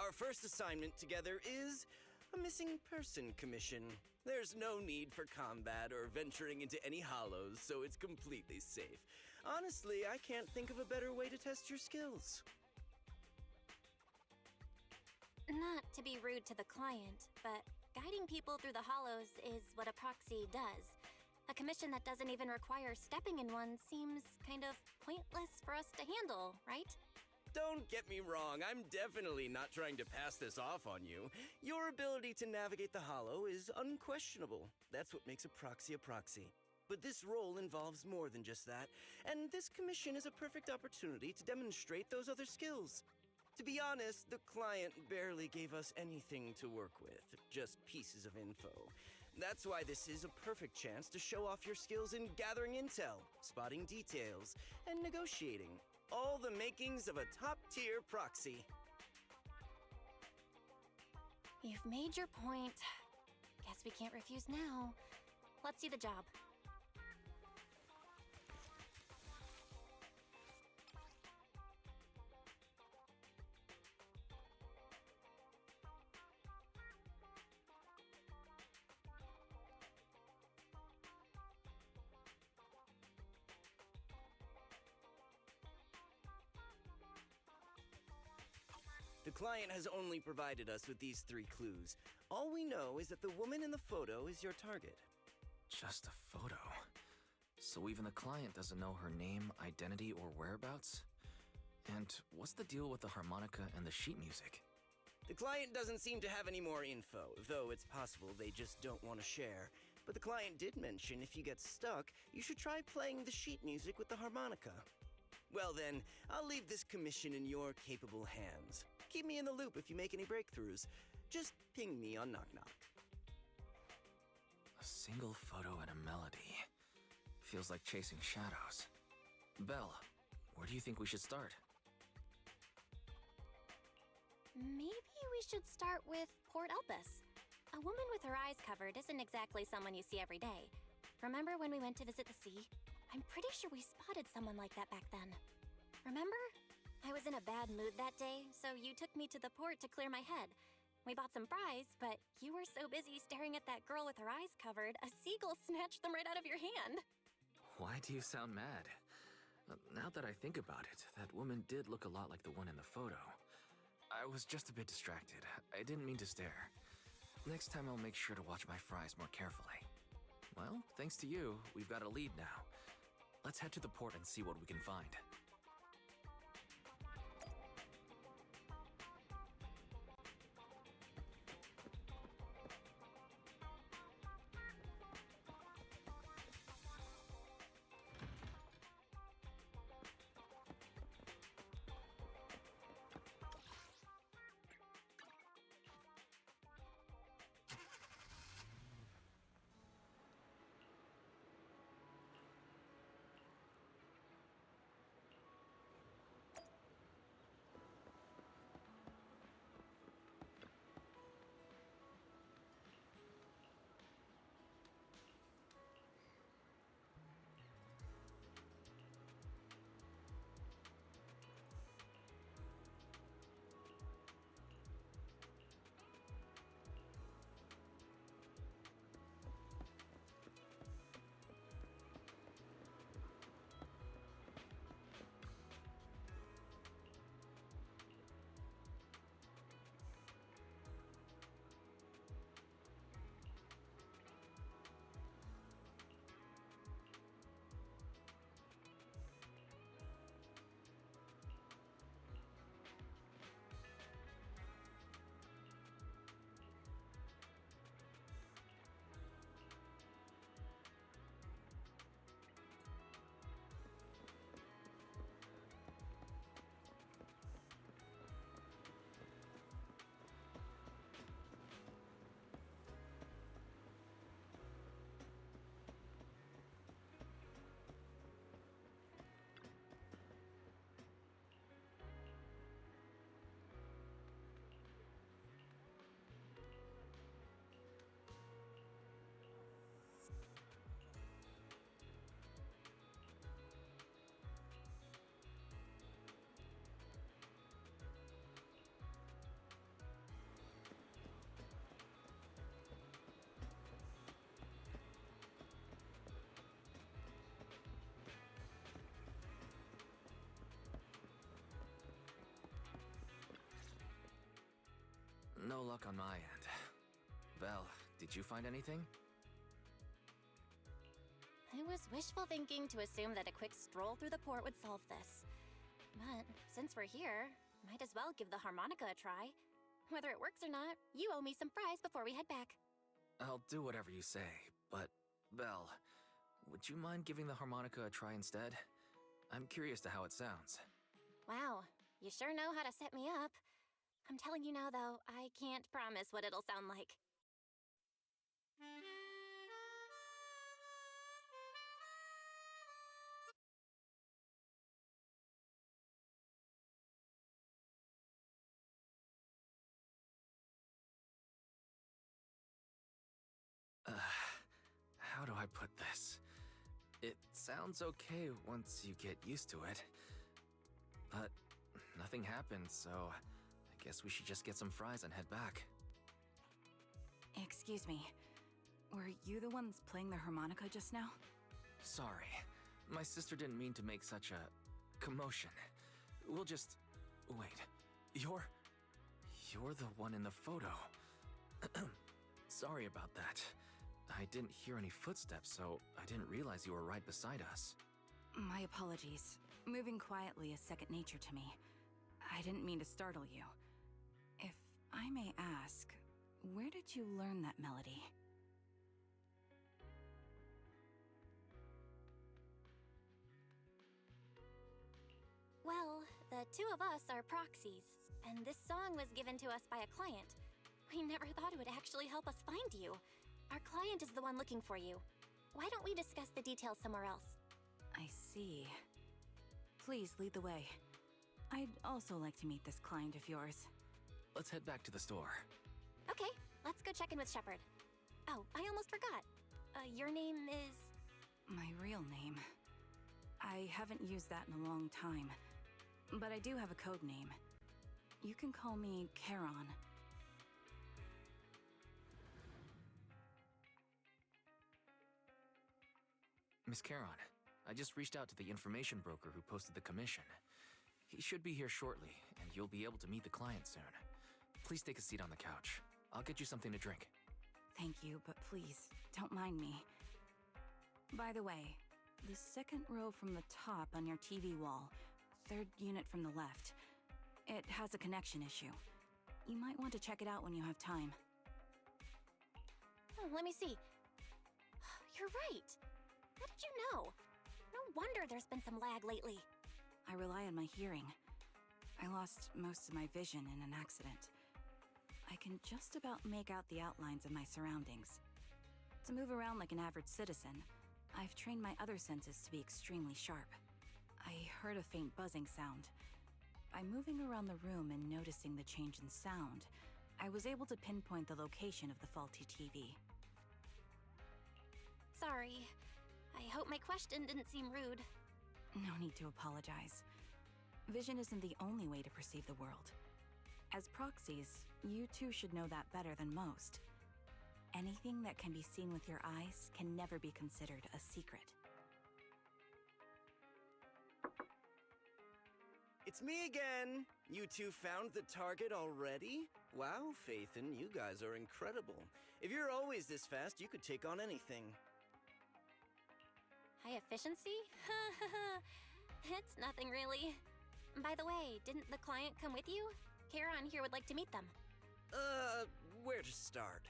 Our first assignment together is a missing person commission. There's no need for combat or venturing into any hollows, so it's completely safe. Honestly, I can't think of a better way to test your skills. Not to be rude to the client, but guiding people through the hollows is what a proxy does. A commission that doesn't even require stepping in one seems kind of pointless for us to handle, right? Don't get me wrong, I'm definitely not trying to pass this off on you. Your ability to navigate the hollow is unquestionable. That's what makes a proxy. But this role involves more than just that, and this commission is a perfect opportunity to demonstrate those other skills. To be honest, the client barely gave us anything to work with, just pieces of info. That's why this is a perfect chance to show off your skills in gathering intel, spotting details, and negotiating. All the makings of a top-tier proxy. You've made your point. Guess we can't refuse now. Let's see the job. The client has only provided us with these 3 clues. All we know is that the woman in the photo is your target. Just a photo. So even the client doesn't know her name, identity, or whereabouts? And what's the deal with the harmonica and the sheet music? The client doesn't seem to have any more info, though it's possible they just don't want to share. But the client did mention if you get stuck, you should try playing the sheet music with the harmonica. Well then, I'll leave this commission in your capable hands. Keep me in the loop if you make any breakthroughs. Just ping me on Knock Knock. A single photo and a melody. Feels like chasing shadows. Belle, where do you think we should start? Maybe we should start with Port Elpis. A woman with her eyes covered isn't exactly someone you see every day. Remember when we went to visit the sea? I'm pretty sure we spotted someone like that back then. Remember? I was in a bad mood that day, so you took me to the port to clear my head. We bought some fries, but you were so busy staring at that girl with her eyes covered, a seagull snatched them right out of your hand. Why do you sound mad? Now that I think about it, that woman did look a lot like the one in the photo. I was just a bit distracted. I didn't mean to stare. Next time I'll make sure to watch my fries more carefully. Well, thanks to you, we've got a lead now. Let's head to the port and see what we can find. No luck on my end. Belle, did you find anything? I was wishful thinking to assume that a quick stroll through the port would solve this. But since we're here, might as well give the harmonica a try. Whether it works or not, you owe me some fries before we head back. I'll do whatever you say, but Belle, would you mind giving the harmonica a try instead? I'm curious to how it sounds. Wow, you sure know how to set me up. I'm telling you now, though, I can't promise what it'll sound like. How do I put this? It sounds okay once you get used to it. But nothing happened, so I guess we should just get some fries and head back. Excuse me. Were you the ones playing the harmonica just now? Sorry. My sister didn't mean to make such a commotion. We'll just... Wait. You're the one in the photo. Sorry about that. I didn't hear any footsteps, so I didn't realize you were right beside us. My apologies. Moving quietly is second nature to me. I didn't mean to startle you. If I may ask, where did you learn that melody? Well, the two of us are proxies, and this song was given to us by a client. We never thought it would actually help us find you. Our client is the one looking for you. Why don't we discuss the details somewhere else? I see. Please lead the way. I'd also like to meet this client of yours. Let's head back to the store. Okay, let's go check in with Shepard. Oh, I almost forgot. Your name is... My real name. I haven't used that in a long time, but I do have a code name. You can call me Charon. Miss Charon, I just reached out to the information broker who posted the commission. He should be here shortly, and you'll be able to meet the client soon. Please take a seat on the couch. I'll get you something to drink. Thank you, but please, don't mind me. By the way, the second row from the top on your TV wall, third unit from the left, it has a connection issue. You might want to check it out when you have time. Let me see. You're right. How did you know? No wonder there's been some lag lately. I rely on my hearing. I lost most of my vision in an accident. I can just about make out the outlines of my surroundings. To move around like an average citizen, I've trained my other senses to be extremely sharp. I heard a faint buzzing sound. By moving around the room and noticing the change in sound, I was able to pinpoint the location of the faulty TV. Sorry. I hope my question didn't seem rude. No need to apologize. Vision isn't the only way to perceive the world. As proxies, you two should know that better than most. Anything that can be seen with your eyes can never be considered a secret. It's me again! You two found the target already? Wow, Phaethon, you guys are incredible. If you're always this fast, you could take on anything. High efficiency? It's nothing really. By the way, didn't the client come with you? Charon here would like to meet them. Where to start?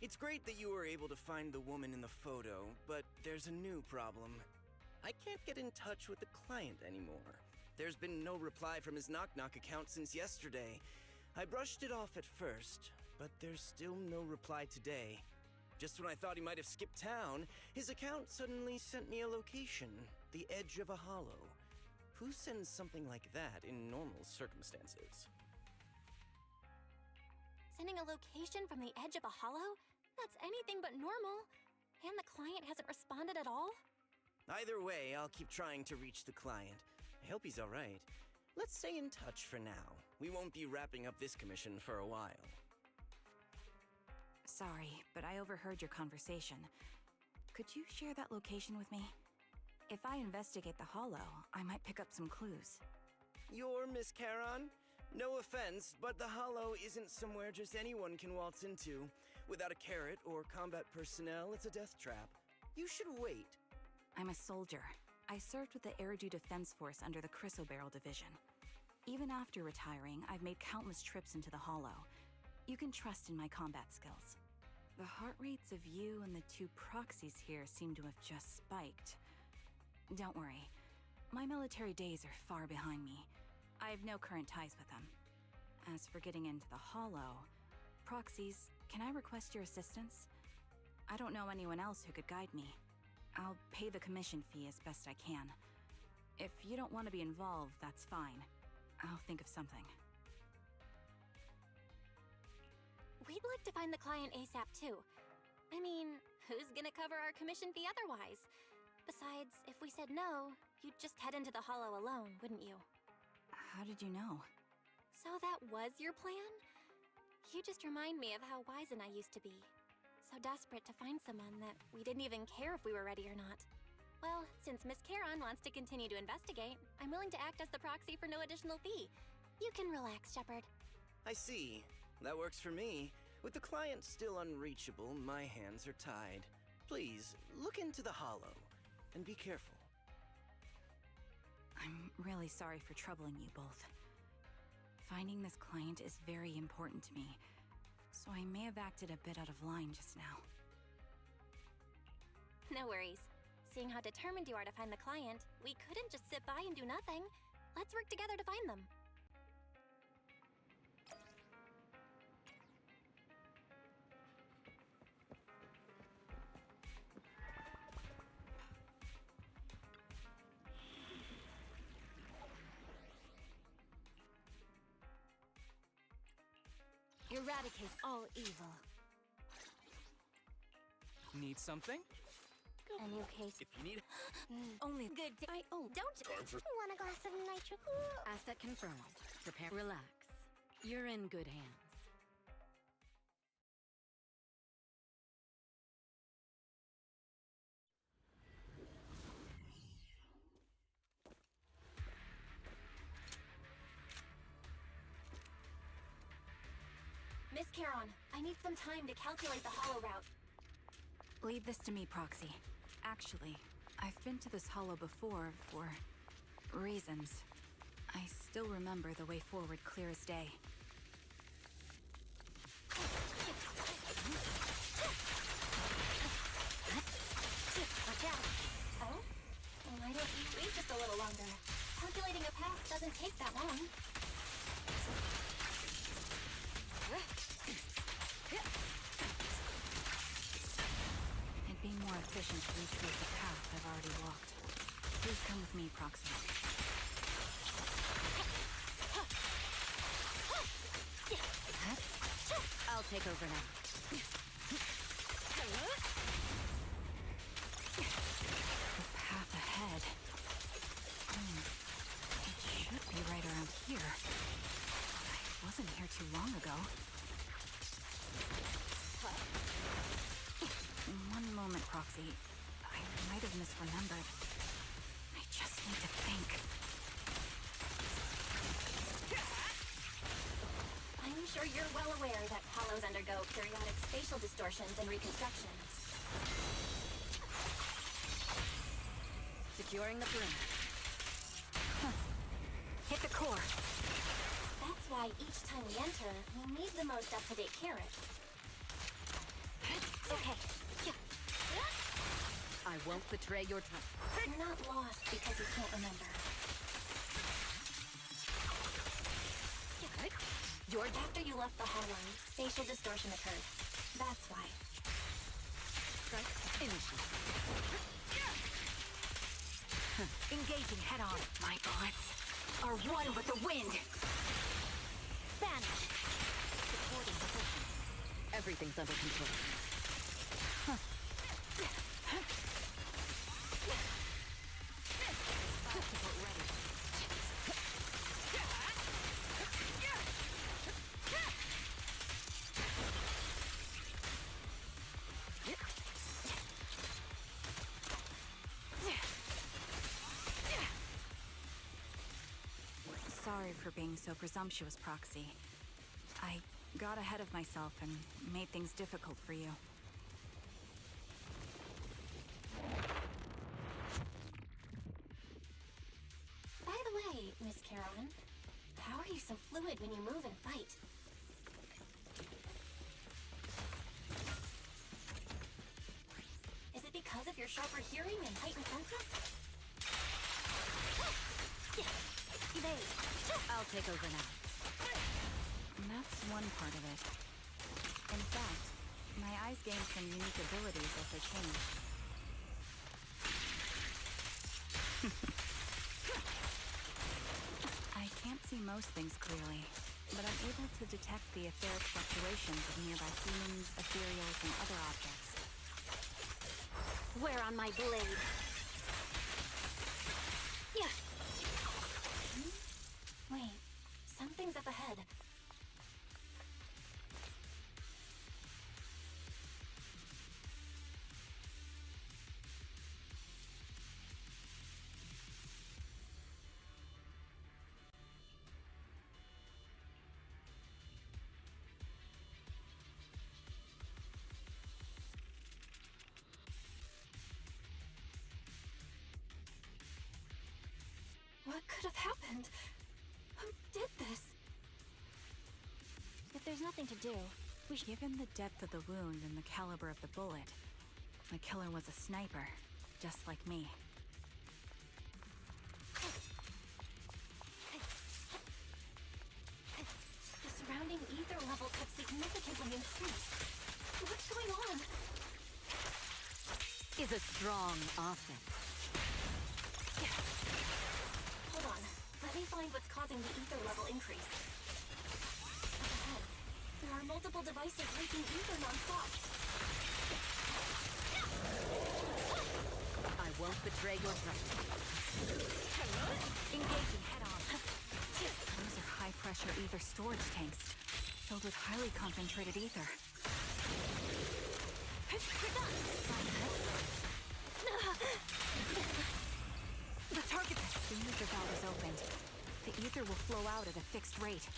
It's great that you were able to find the woman in the photo, but there's a new problem. I can't get in touch with the client anymore. There's been no reply from his Knock Knock account since yesterday. I brushed it off at first, but there's still no reply today. Just when I thought he might have skipped town, his account suddenly sent me a location, the edge of a hollow. Who sends something like that in normal circumstances? Sending a location from the edge of a hollow? That's anything but normal. And the client hasn't responded at all? Either way, I'll keep trying to reach the client. I hope he's alright. Let's stay in touch for now. We won't be wrapping up this commission for a while. Sorry, but I overheard your conversation. Could you share that location with me? If I investigate the hollow, I might pick up some clues. You're Miss Charon? No offense, but the Hollow isn't somewhere just anyone can waltz into. Without a carrot or combat personnel, it's a death trap. You should wait. I'm a soldier. I served with the Eridu Defense Force under the Chrysoberyl Division. Even after retiring, I've made countless trips into the Hollow. You can trust in my combat skills. The heart rates of you and the two proxies here seem to have just spiked. Don't worry. My military days are far behind me. I have no current ties with them. As for getting into the Hollow, proxies, can I request your assistance? I don't know anyone else who could guide me. I'll pay the commission fee as best I can. If you don't want to be involved, that's fine. I'll think of something. We'd like to find the client ASAP too. I mean, who's gonna cover our commission fee otherwise? Besides, if we said no, you'd just head into the Hollow alone, wouldn't you? How did you know? So that was your plan? You just remind me of how wizened I used to be. So desperate to find someone that we didn't even care if we were ready or not. Well, since Miss Charon wants to continue to investigate, I'm willing to act as the proxy for no additional fee. You can relax, Shepard. I see. That works for me. With the client still unreachable, my hands are tied. Please, look into the Hollow, and be careful. I'm really sorry for troubling you both. Finding this client is very important to me, so I may have acted a bit out of line just now. No worries. Seeing how determined you are to find the client, we couldn't just sit by and do nothing. Let's work together to find them. Eradicate all evil. Need something? A new case. If you need... Only good day. Don't. Want a glass of nitro? Asset confirmed. Prepare. Relax. You're in good hands. Miss Charon, I need some time to calculate the Hollow route. Leave this to me, Proxy. Actually, I've been to this Hollow before for reasons. I still remember the way forward clear as day. Watch out. Oh? Why don't you wait just a little longer? Calculating a path doesn't take that long. It'd be more efficient to retrace the path I've already walked. Please come with me, Proxy. I'll take over now. The path ahead. It should be right around here. I wasn't here too long ago. One moment, Proxy. I might have misremembered. I just need to think. I'm sure you're well aware that Hollows undergo periodic spatial distortions and reconstructions. Securing the perimeter. Hit the core. That's why each time we enter, we need the most up-to-date carrot. Okay. I won't betray your trust. You're not lost because you can't remember. After you left the Hollow, spatial distortion occurred. That's why. Strike initiated. Engaging head on. My bullets are one with the wind. Vanish. Supporting position. Everything's under control. Support ready. Sorry for for being so presumptuous, Proxy. I got ahead of myself and made things difficult for you. By the way, Miss Caroline, how are you so fluid when you move and fight? Is it because of your sharper hearing and heightened senses? Evade. I'll take over now. That's one part of it. In fact, my eyes gain some unique abilities as they change. I can't see most things clearly, but I'm able to detect the etheric fluctuations of nearby humans, ethereals, and other objects. Wear on my blade. Yeah. Wait, something's up ahead. What could have happened? Who did this? If there's nothing to do, Given the depth of the wound and the caliber of the bullet, the killer was a sniper, just like me. the surrounding ether levels have significantly increased. What's going on? Is a strong offense. Hold on. Let me find what's causing the ether level increase. Up ahead, there are multiple devices leaking ether non-stop. I won't betray your trust. Engaging head-on. Those are high-pressure ether storage tanks, filled with highly concentrated ether. The target. As soon as the valve is opened, the ether will flow out at a fixed rate.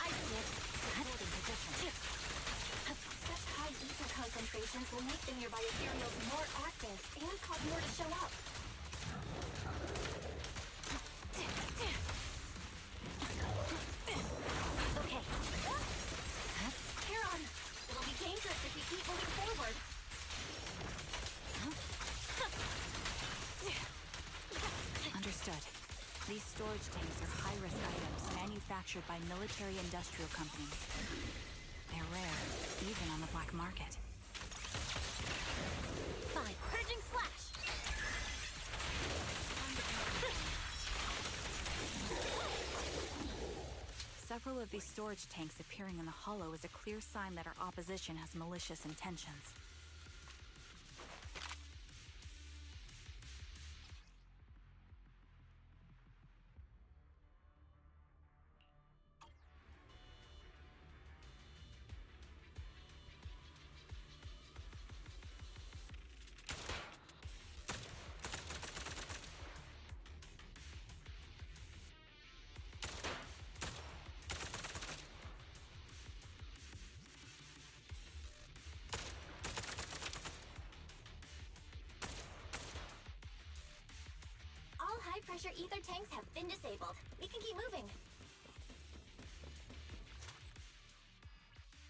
I see it. Holding position. Such high ether concentrations will make the nearby ethereals more active and cause more to show up. Okay. Heron, it'll be dangerous if we keep moving forward. Understood. These storage tanks are high-risk items manufactured by military-industrial companies. They're rare, even on the black market. Fine. Purging slash! Several of these storage tanks appearing in the hollow is a clear sign that our opposition has malicious intentions. All high-pressure ether tanks have been disabled. We can keep moving.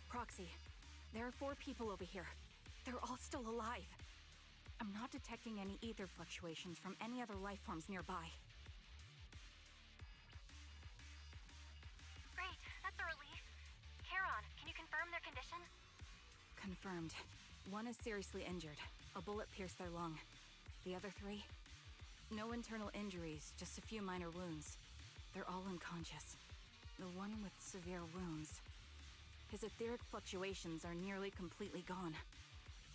Proxy, there are 4 people over here. They're all still alive. I'm not detecting any ether fluctuations from any other life forms nearby. Great, that's a relief. Charon, can you confirm their condition? Confirmed. 1 is seriously injured. A bullet pierced their lung. The other 3? No internal injuries, just a few minor wounds. They're all unconscious. The one with severe wounds. His etheric fluctuations are nearly completely gone.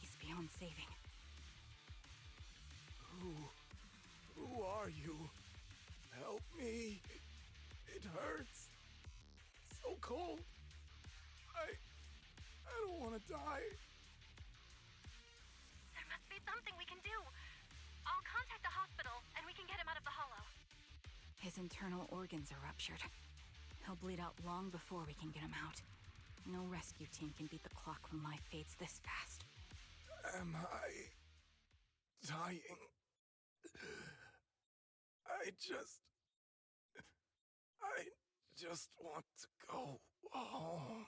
He's beyond saving. Who are you? Help me. It hurts. So cold. I don't want to die. There must be something we can do. I'll contact the hospital, and we can get him out of the hollow. His internal organs are ruptured. He'll bleed out long before we can get him out. No rescue team can beat the clock when life fades this fast. Am I dying? I just want to go home.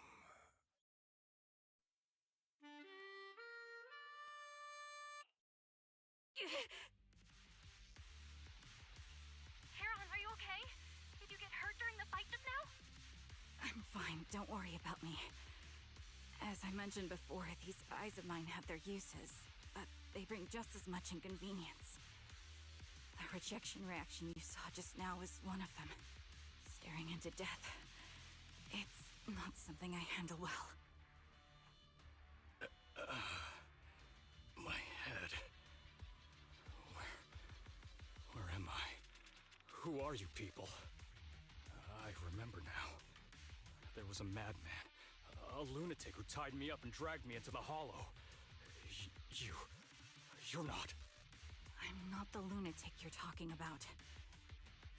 Caroline, are you okay? Did you get hurt during the fight just now? I'm fine, don't worry about me. As I mentioned before, these eyes of mine have their uses, but they bring just as much inconvenience. The rejection reaction you saw just now was one of them. Staring into death. It's not something I handle well. My head. Where am I? Who are you people? I remember now. There was a madman, a lunatic who tied me up and dragged me into the hollow. You're not. I'm not the lunatic you're talking about.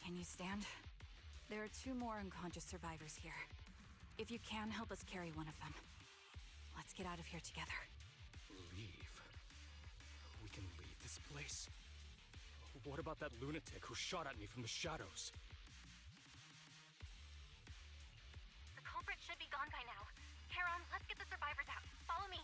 Can you stand? There are 2 more unconscious survivors here. If you can, help us carry one of them. Let's get out of here together. Leave? We can leave this place? What about that lunatic who shot at me from the shadows? The culprit should be gone by now. Charon, let's get the survivors out. Follow me.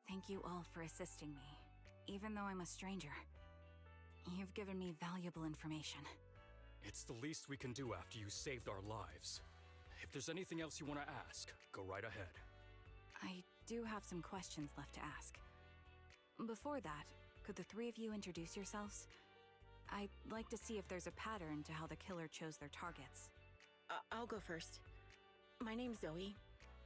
Thank you all for assisting me, even though I'm a stranger. You've given me valuable information. It's the least we can do after you saved our lives. If there's anything else you want to ask, go right ahead. I do have some questions left to ask. Before that, could the 3 of you introduce yourselves? I'd like to see if there's a pattern to how the killer chose their targets. I'll go first. My name's Zoe.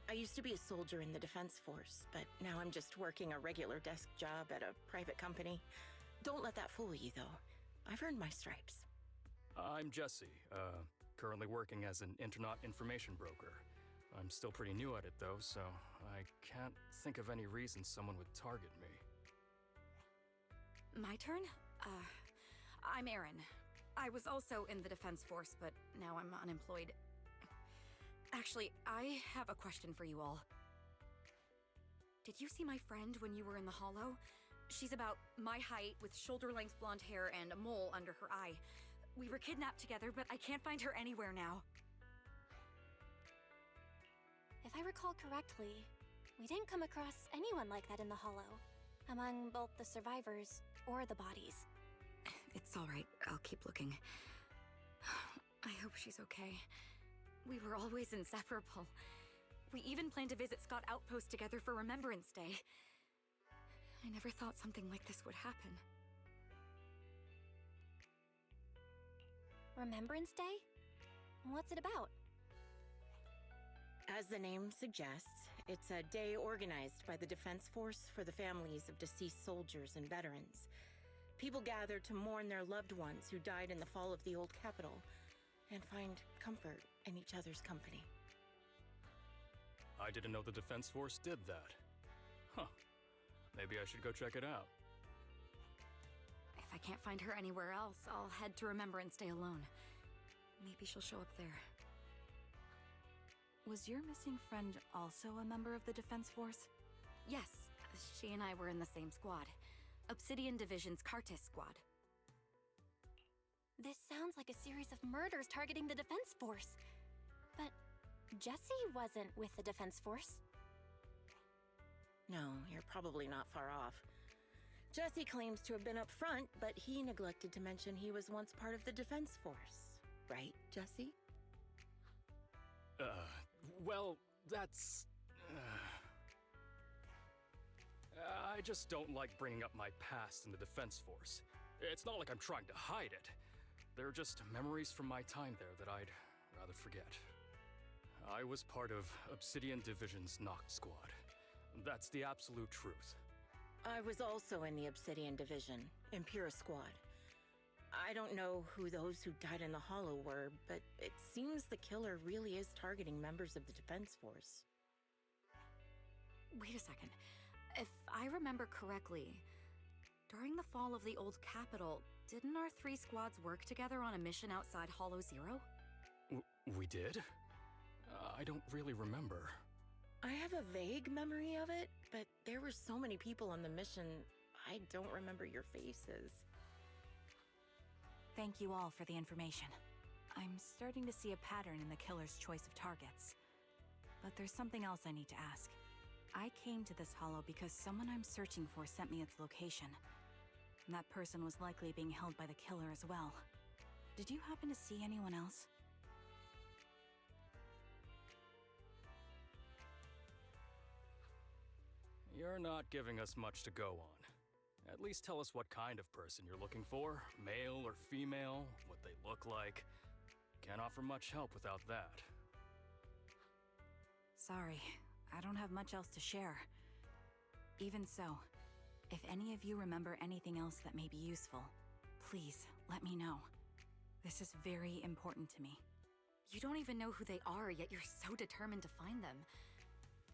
I used to be a soldier in the Defense Force, but now I'm just working a regular desk job at a private company. Don't let that fool you, though. I've earned my stripes. I'm Jesse, currently working as an internaut information broker. I'm still pretty new at it, though, so I can't think of any reason someone would target me. My turn? I'm Erin. I was also in the Defense Force, but now I'm unemployed. Actually, I have a question for you all. Did you see my friend when you were in the Hollow? She's about my height, with shoulder-length blonde hair and a mole under her eye. We were kidnapped together, but I can't find her anywhere now. If I recall correctly, we didn't come across anyone like that in the Hollow, among both the survivors or the bodies. It's all right. I'll keep looking. I hope she's okay. We were always inseparable. We even planned to visit Scott Outpost together for Remembrance Day. I never thought something like this would happen. Remembrance Day? What's it about? As the name suggests, it's a day organized by the Defense Force for the families of deceased soldiers and veterans. People gather to mourn their loved ones who died in the fall of the old capital and find comfort in each other's company. I didn't know the Defense Force did that. Huh. Maybe I should go check it out. If I can't find her anywhere else, I'll head to Remembrance Day alone. Maybe she'll show up there. Was your missing friend also a member of the Defense Force? Yes, she and I were in the same squad. Obsidian Division's Cartis squad. This sounds like a series of murders targeting the Defense Force. But Jessie wasn't with the Defense Force. No, you're probably not far off. Jesse claims to have been up front, but he neglected to mention he was once part of the Defense Force. Right, Jesse? Well, that's... I just don't like bringing up my past in the Defense Force. It's not like I'm trying to hide it. They're just memories from my time there that I'd rather forget. I was part of Obsidian Division's Noct Squad. That's the absolute truth. I was also in the Obsidian Division, Impura Squad. I don't know who those who died in the Hollow were, but it seems the killer really is targeting members of the Defense Force. Wait a second. If I remember correctly, during the fall of the old capital, didn't our 3 squads work together on a mission outside Hollow Zero? We did? I don't really remember. I have a vague memory of it, but there were so many people on the mission, I don't remember your faces. Thank you all for the information. I'm starting to see a pattern in the killer's choice of targets. But there's something else I need to ask. I came to this hollow because someone I'm searching for sent me its location. And that person was likely being held by the killer as well. Did you happen to see anyone else? You're not giving us much to go on. At least tell us what kind of person you're looking for, male or female, what they look like. Can't offer much help without that. Sorry, I don't have much else to share. Even so, if any of you remember anything else that may be useful, please let me know. This is very important to me. You don't even know who they are, yet you're so determined to find them.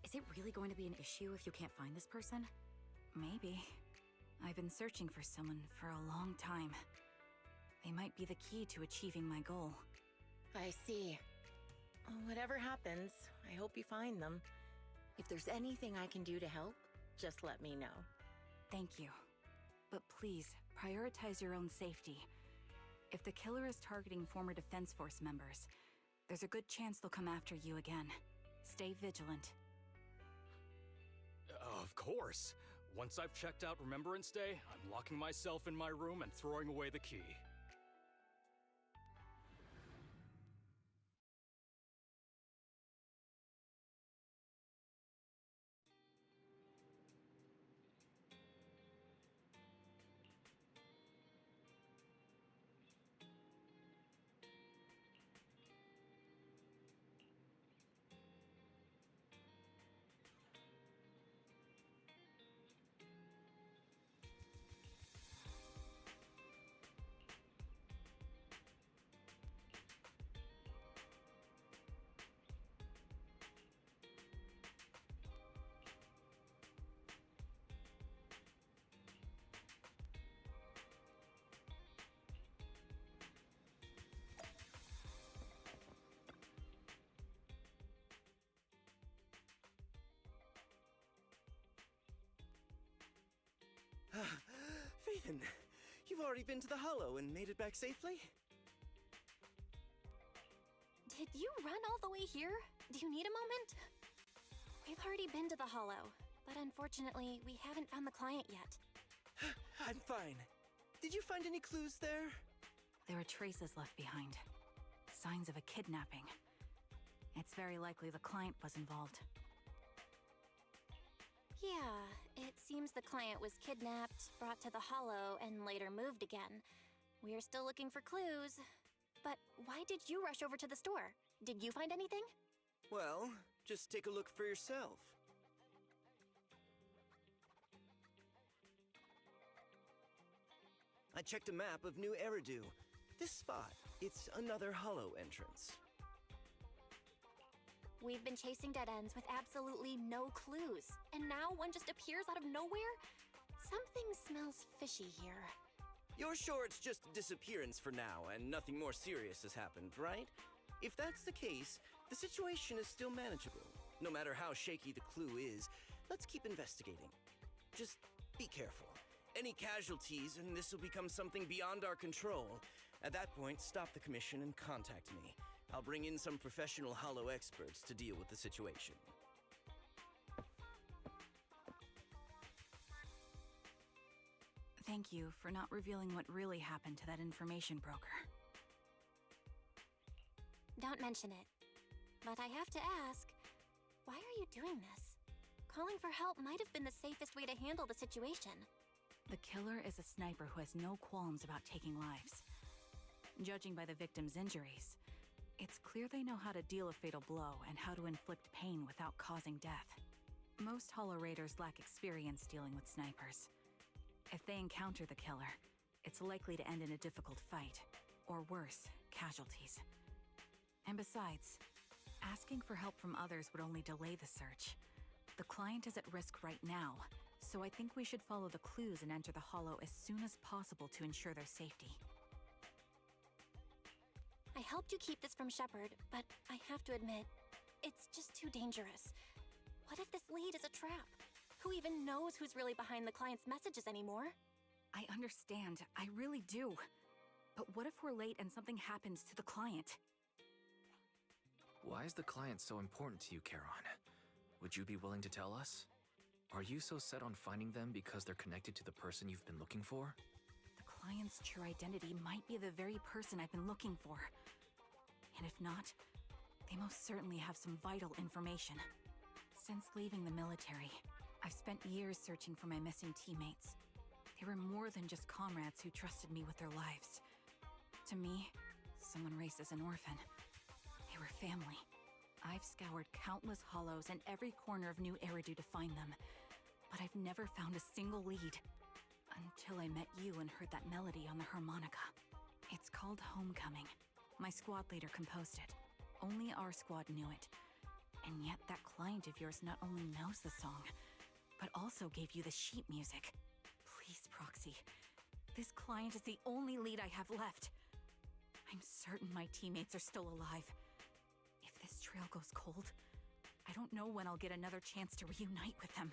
Is it really going to be an issue if you can't find this person? Maybe. I've been searching for someone for a long time. They might be the key to achieving my goal. I see. Whatever happens, I hope you find them. If there's anything I can do to help, just let me know. Thank you. But please, prioritize your own safety. If the killer is targeting former Defense Force members, there's a good chance they'll come after you again. Stay vigilant. Of course. Once I've checked out Remembrance Day, I'm locking myself in my room and throwing away the key. Phaethon, you've already been to the Hollow and made it back safely? Did you run all the way here? Do you need a moment? We've already been to the Hollow, but unfortunately, we haven't found the client yet. I'm fine. Did you find any clues there? There are traces left behind. Signs of a kidnapping. It's very likely the client was involved. Yeah, it seems the client was kidnapped, brought to the Hollow, and later moved again. We are still looking for clues. But why did you rush over to the store? Did you find anything? Well, just take a look for yourself. I checked a map of New Eridu. This spot, it's another Hollow entrance. We've been chasing dead ends with absolutely no clues, and now one just appears out of nowhere? Something smells fishy here. You're sure it's just a disappearance for now, and nothing more serious has happened, right? If that's the case, the situation is still manageable. No matter how shaky the clue is, let's keep investigating. Just be careful. Any casualties, and this will become something beyond our control. At that point, stop the commission and contact me. I'll bring in some professional Hollow experts to deal with the situation. Thank you for not revealing what really happened to that information broker. Don't mention it. But I have to ask, why are you doing this? Calling for help might have been the safest way to handle the situation. The killer is a sniper who has no qualms about taking lives. Judging by the victim's injuries, it's clear they know how to deal a fatal blow and how to inflict pain without causing death. Most Hollow Raiders lack experience dealing with snipers. If they encounter the killer, it's likely to end in a difficult fight, or worse, casualties. And besides, asking for help from others would only delay the search. The client is at risk right now, so I think we should follow the clues and enter the Hollow as soon as possible to ensure their safety. I helped you keep this from Shepard, but I have to admit, it's just too dangerous. What if this lead is a trap? Who even knows who's really behind the client's messages anymore? I understand, I really do. But what if we're late and something happens to the client? Why is the client so important to you, Charon? Would you be willing to tell us? Are you so set on finding them because they're connected to the person you've been looking for? The client's true identity might be the very person I've been looking for. And if not, they most certainly have some vital information. Since leaving the military, I've spent years searching for my missing teammates. They were more than just comrades who trusted me with their lives. To me, someone raised as an orphan. They were family. I've scoured countless Hollows and every corner of New Eridu to find them, but I've never found a single lead. Until I met you and heard that melody on the harmonica. It's called Homecoming. My squad leader composed it. Only our squad knew it. And yet that client of yours not only knows the song, but also gave you the sheet music. Please, Proxy. This client is the only lead I have left. I'm certain my teammates are still alive. If this trail goes cold, I don't know when I'll get another chance to reunite with them.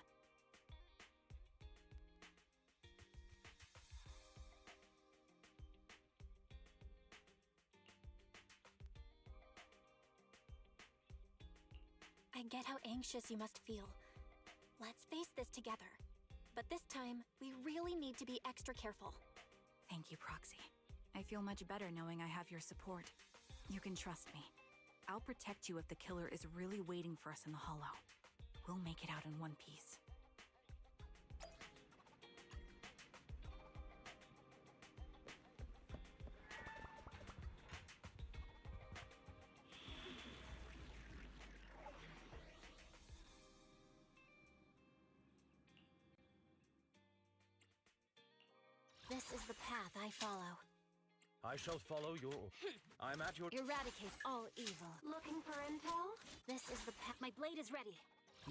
I get how anxious you must feel. Let's face this together. But this time, we really need to be extra careful. Thank you, Proxy. I feel much better knowing I have your support. You can trust me. I'll protect you if the killer is really waiting for us in the Hollow. We'll make it out in one piece. This is the path I follow. I shall follow your... I'm at your... Eradicate all evil. Looking for intel? This is the path. My blade is ready.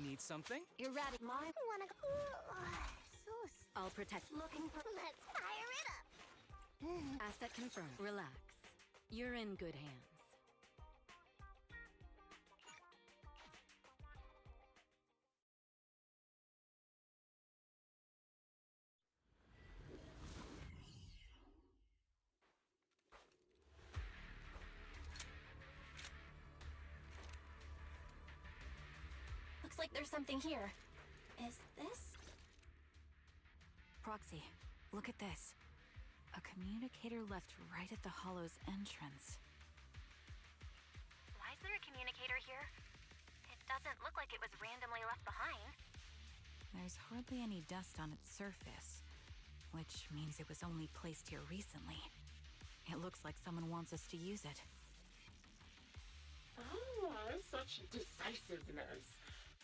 Need something? Eradicate my... Wanna go? I'll protect. Looking for... Let's fire it up! Asset confirmed. Relax. You're in good hands. Looks like there's something here. Is this? Proxy, look at this. A communicator left right at the Hollow's entrance. Why is there a communicator here? doesn't look like it was randomly left behind. There's hardly any dust on its surface, which means it was only placed here recently. It looks like someone wants us to use it. Ah, such decisiveness.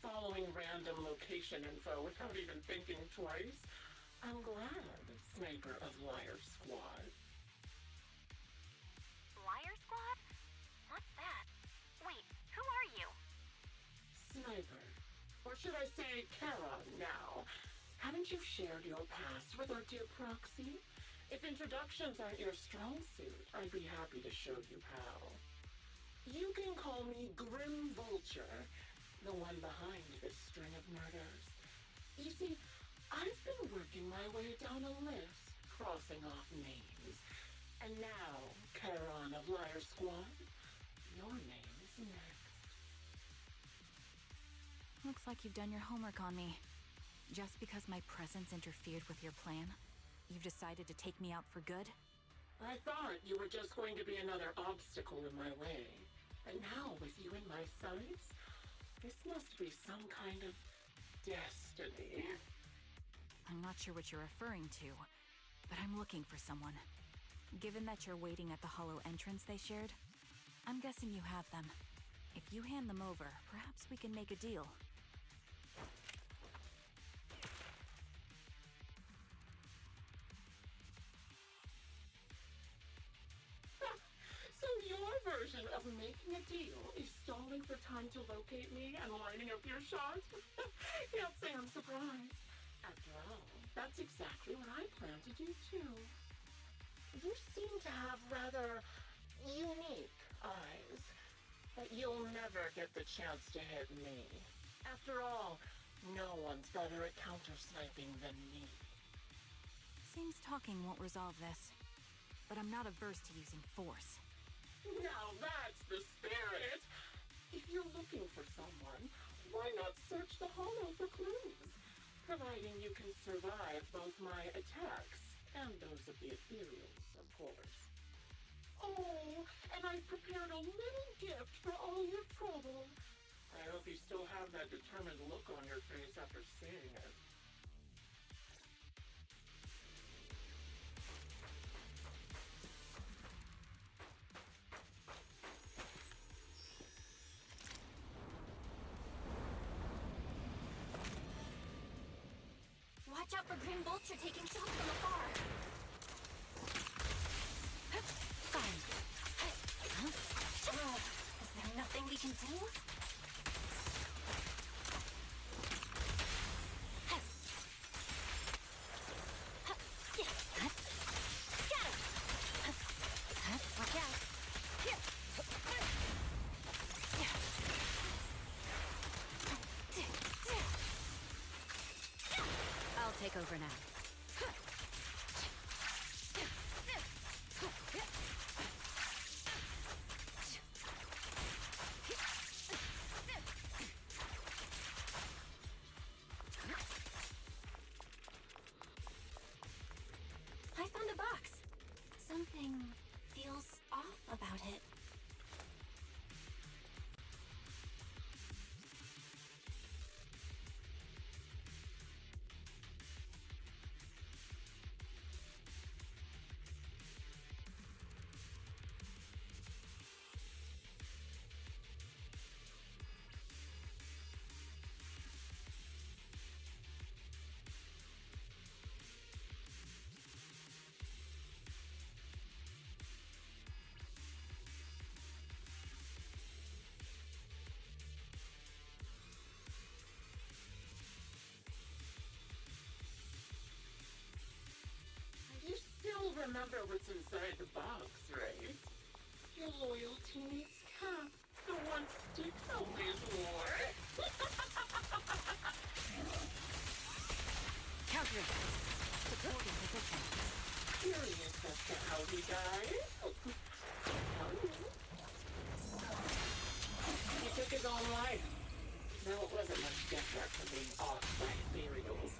Following random location info without even thinking twice. I'm glad, Sniper of Liar Squad. Liar Squad? What's that? Wait, who are you? Sniper. Or should I say Kara now? Haven't you shared your past with our dear Proxy? If introductions aren't your strong suit, I'd be happy to show you how. You can call me Grim Vulture, the one behind this string of murders. You see, I've been working my way down a list, crossing off names. And now, Charon of Liar Squad, your name is next. Looks like you've done your homework on me. Just because my presence interfered with your plan, you've decided to take me out for good? I thought you were just going to be another obstacle in my way. But now, with you in my sights, this must be some kind of destiny. I'm not sure what you're referring to, but I'm looking for someone. Given that you're waiting at the hollow entrance they shared, I'm guessing you have them. If you hand them over, perhaps we can make a deal. So your version of making a deal is stalling for time to locate me and lining up your shot? Can't say I'm surprised. After all, that's exactly what I plan to do too. You seem to have rather unique eyes, but you'll never get the chance to hit me. After all, no one's better at counter-sniping than me. Seems talking won't resolve this, but I'm not averse to using force. Now that's the spirit! If you're looking for someone, why not search the hollow for clues? Providing you can survive both my attacks and those of the ethereals, of course. Oh, and I've prepared a little gift for all your trouble. I hope you still have that determined look on your face after seeing it. Watch out for Grim Vulture taking shots from afar. Fine. Is there nothing we can do? Watch out. I'll take over now. I found a box. Something feels off about it. You still remember what's inside the box, right? Your loyalty needs cap. The one Styx always wore. Counter. Supporting position. Curious as to how he died? He took his own life. Though it wasn't much different from being off by ethereals.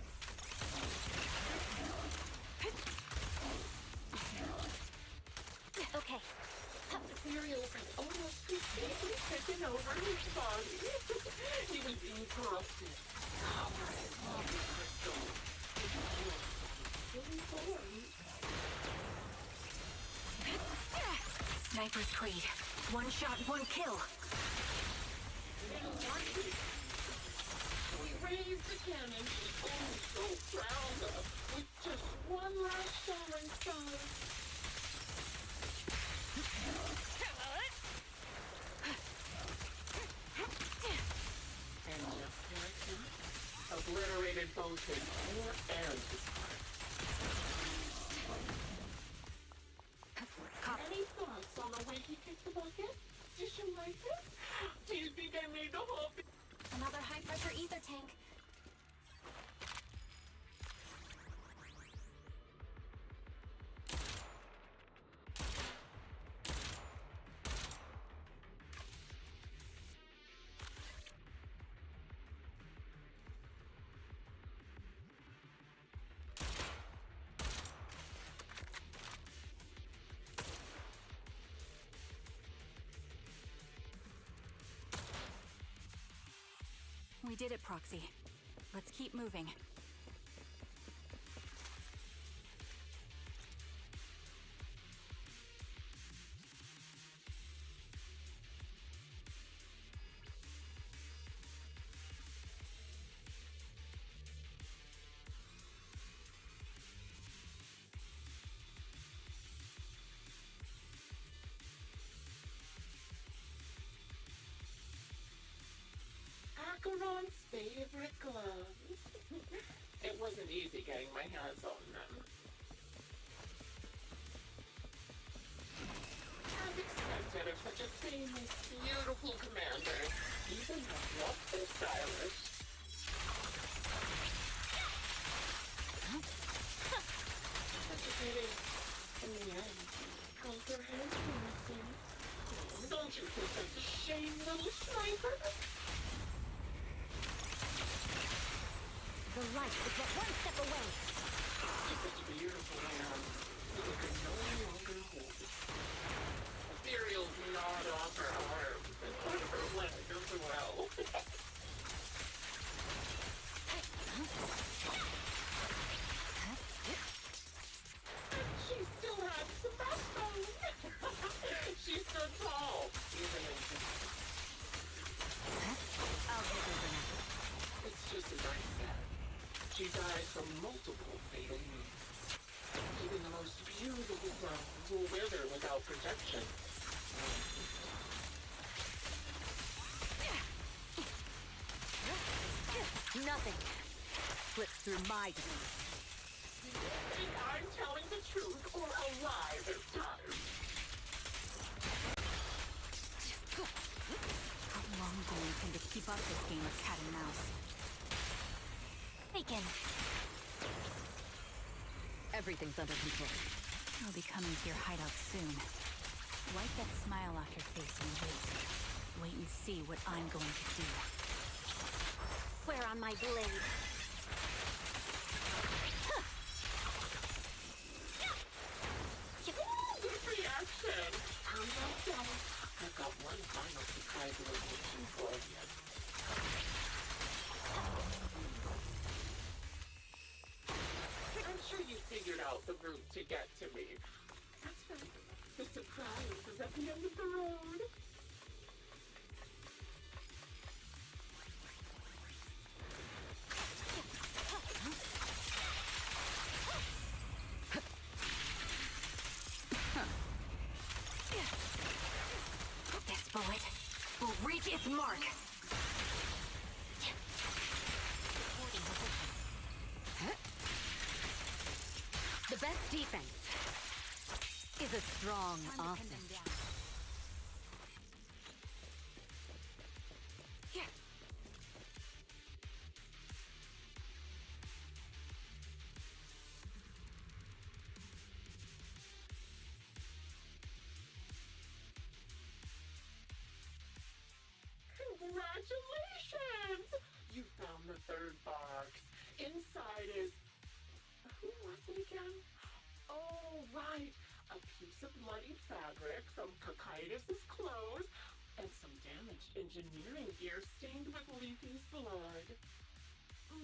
Okay. Ethereals had almost completely taken over his body. He was being corrupted, covered in lava crystals. Really boring. Sniper's Creed. One shot, one kill. We raised the cannon, oh, so proud of, with just one last shell inside. And just like that, obliterated both his core and his heart. Any thoughts on the way he kicked the bucket? Did you like it? Do you think I made the whole thing? Another high-pressure ether tank. We did it, Proxy. Let's keep moving. Acheron's favorite gloves. It wasn't easy getting my hands on them. As expected of such a famous, beautiful commander, even the gloves are stylish. Such a pity. In the end, both their hands were missing. Don't you think that's a shame, little sniper? The light is but one step away. It's such a beautiful hand that you can no longer hold it. Ethereal's gnawed off her arm and put her leg as well. She still had some backbone. She stood tall, even in I'll take over now. It's just as I said. She died from multiple fatal wounds. Even the most beautiful flowers will wither without protection. Nothing slips through my domain. Think I'm telling the truth or a lie this time? How long do you intend to keep up this game of cat and mouse? Bacon. Everything's under control. I'll be coming to your hideout soon. Wipe that smile off your face and wait. Wait and see what I'm going to do. Swear on my blade. Good reaction. Calm down. I've got one final surprise location for you. I'm sure you figured out the route to get to me. That's right. The surprise is at the end of the road. This bullet will reach its mark. The best defense is a strong offense. Congratulations! You found the third box. Inside is... Who was it again? Oh, right. A piece of bloodied fabric from Cocytus's clothes and some damaged engineering gear stained with Leafy's blood.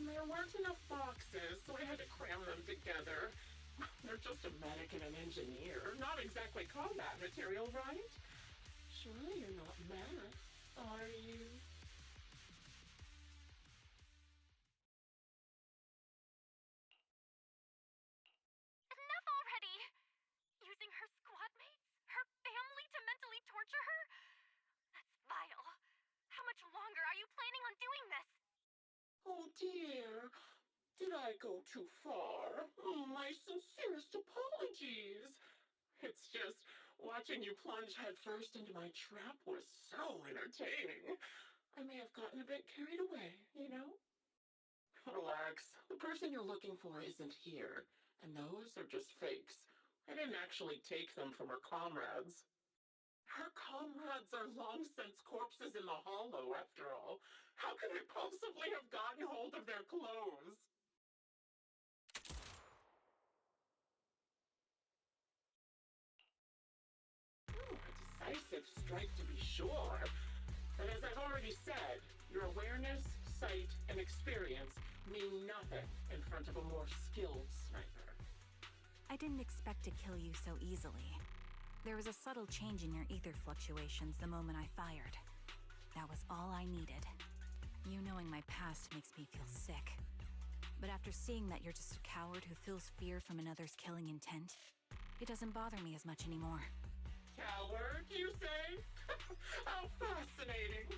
There weren't enough boxes, so I had to cram them together. They're just a medic and an engineer, not exactly combat material, right? Surely you're not mad, are you? Enough already! Using her squad mates? Her family to mentally torture her? That's vile. How much longer are you planning on doing this? Oh dear. Did I go too far? My sincerest apologies. It's just, watching you plunge headfirst into my trap was so entertaining. I may have gotten a bit carried away, you know? Relax. The person you're looking for isn't here, and those are just fakes. I didn't actually take them from her comrades. Her comrades are long since corpses in the hollow, after all. How could I possibly have gotten hold of their clothes? A decisive strike to be sure. But as I've already said, your awareness, sight, and experience mean nothing in front of a more skilled sniper. I didn't expect to kill you so easily. There was a subtle change in your ether fluctuations the moment I fired. That was all I needed. You knowing my past makes me feel sick. But after seeing that you're just a coward who feels fear from another's killing intent, it doesn't bother me as much anymore. Coward, you say? How fascinating!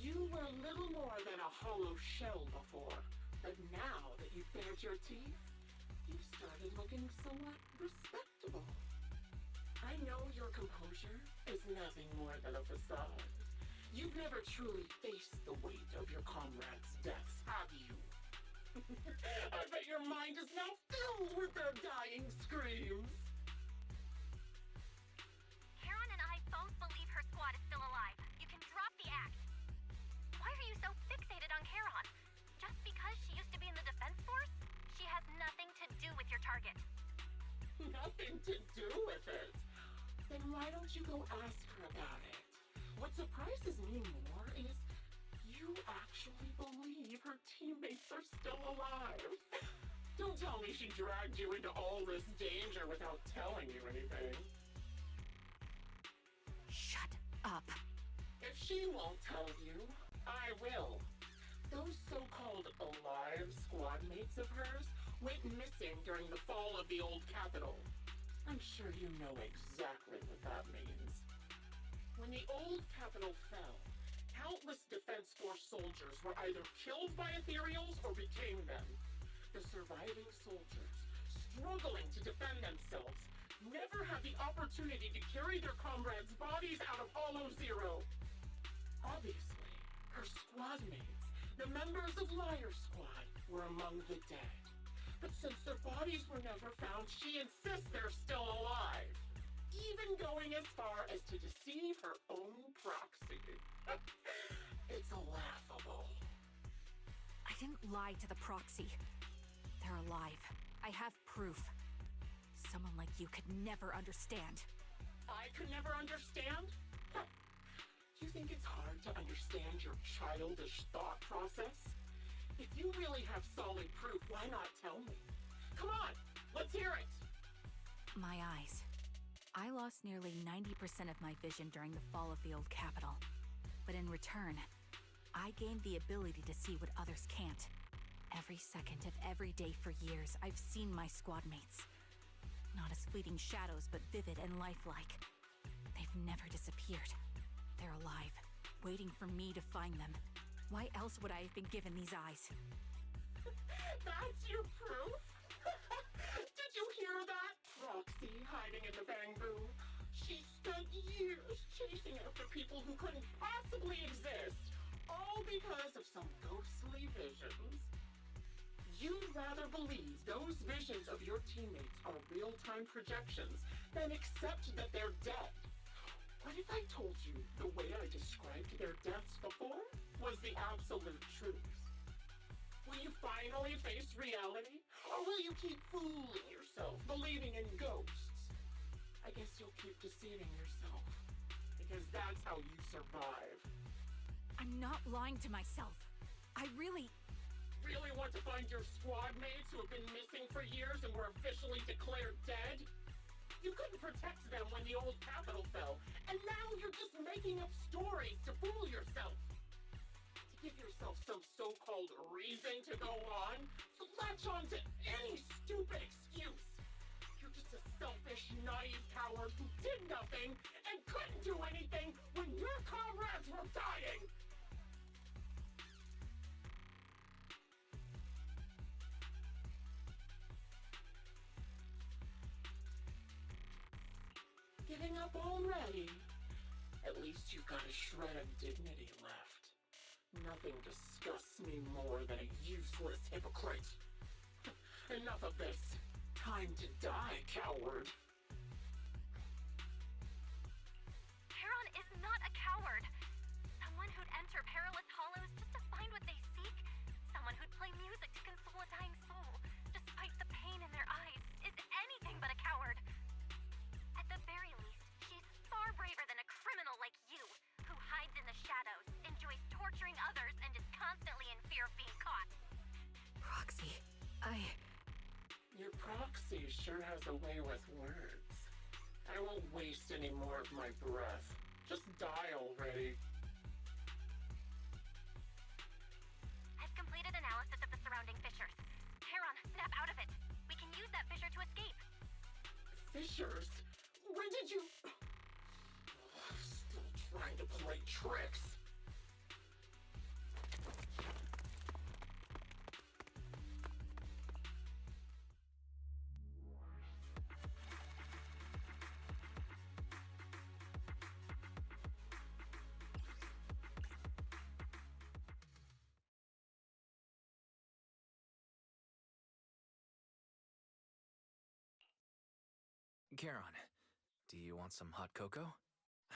You were little more than a hollow shell before, but now that you've bared your teeth, you've started looking somewhat respectable. I know your composure is nothing more than a facade. You've never truly faced the weight of your comrades' deaths, have you? I bet your mind is now filled with their dying screams. Karen and I both believe her squad is still alive. You can drop the act. Why are you so fixated on Karen? Just because she used to be in the defense force? She has nothing to do with your target. Nothing to do with it? Then why don't you go ask her about it? What surprises me more is you actually believe her teammates are still alive. Don't tell me she dragged you into all this danger without telling you anything. Shut up. If she won't tell you, I will. Those so-called alive squad mates of hers went missing during the fall of the old capital. I'm sure you know exactly what that means. When the old capital fell, countless Defense Force soldiers were either killed by Ethereals or became them. The surviving soldiers, struggling to defend themselves, never had the opportunity to carry their comrades' bodies out of Hollow Zero. Obviously, her squad mates, the members of Liar Squad, were among the dead. But since their bodies were never found, she insists they're still alive. Even going as far as to deceive her own proxy. It's laughable. I didn't lie to the proxy. They're alive. I have proof. Someone like you could never understand. I could never understand? You think it's hard to understand your childish thought process? If you really have solid proof, why not tell me? Come on, let's hear it! My eyes. I lost nearly 90% of my vision during the fall of the old capital. But in return, I gained the ability to see what others can't. Every second of every day for years, I've seen my squad mates. Not as fleeting shadows, but vivid and lifelike. They've never disappeared. They're alive, waiting for me to find them. Why else would I have been given these eyes? That's your proof? Did you hear that? Proxy hiding in the bamboo. She spent years chasing after people who couldn't possibly exist, all because of some ghostly visions. You'd rather believe those visions of your teammates are real-time projections than accept that they're dead. What if I told you the way I described their deaths before was the absolute truth? Will you finally face reality? Or will you keep fooling yourself, believing in ghosts? I guess you'll keep deceiving yourself. Because that's how you survive. I'm not lying to myself. I really want to find your squad mates who have been missing for years and were officially declared dead? You couldn't protect them when the old capital fell, and now you're just making up stories to fool yourself. To give yourself some so-called reason to go on, to latch on to any stupid excuse. You're just a selfish, naive coward who did nothing and couldn't do anything when your comrades were dying! Giving up already? At least you've got a shred of dignity left. Nothing disgusts me more than a useless hypocrite. Enough of this. Time to die, coward. Charon is not a coward. Someone who'd enter perilous hollows just to find what they seek. Someone who'd play music to console a dying soul, despite the pain in their eyes, is anything but a coward. At the very least, she's far braver than a criminal like you, who hides in the shadows, enjoys torturing others, and is constantly in fear of being caught. Proxy, Your proxy sure has a way with words. I won't waste any more of my breath. Just die already. I've completed analysis of the surrounding fissures. Charon, snap out of it. We can use that fissure to escape. Fissures? When did you... Still trying to play tricks. Charon, do you want some hot cocoa?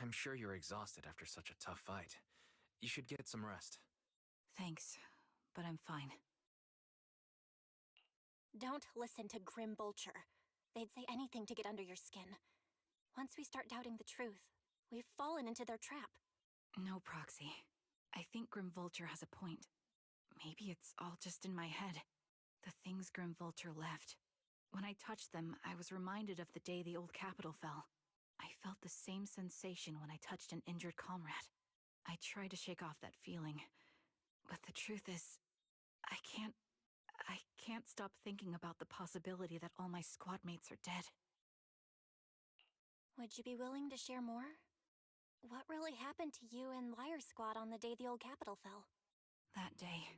I'm sure you're exhausted after such a tough fight. You should get some rest. Thanks, but I'm fine. Don't listen to Grim Vulture. They'd say anything to get under your skin. Once we start doubting the truth, we've fallen into their trap. No, Proxy. I think Grim Vulture has a point. Maybe it's all just in my head. The things Grim Vulture left. When I touched them, I was reminded of the day the old capital fell. I felt the same sensation when I touched an injured comrade. I tried to shake off that feeling, but the truth is, I can't stop thinking about the possibility that all my squad mates are dead. Would you be willing to share more? What really happened to you and Liar Squad on the day the old capital fell? That day,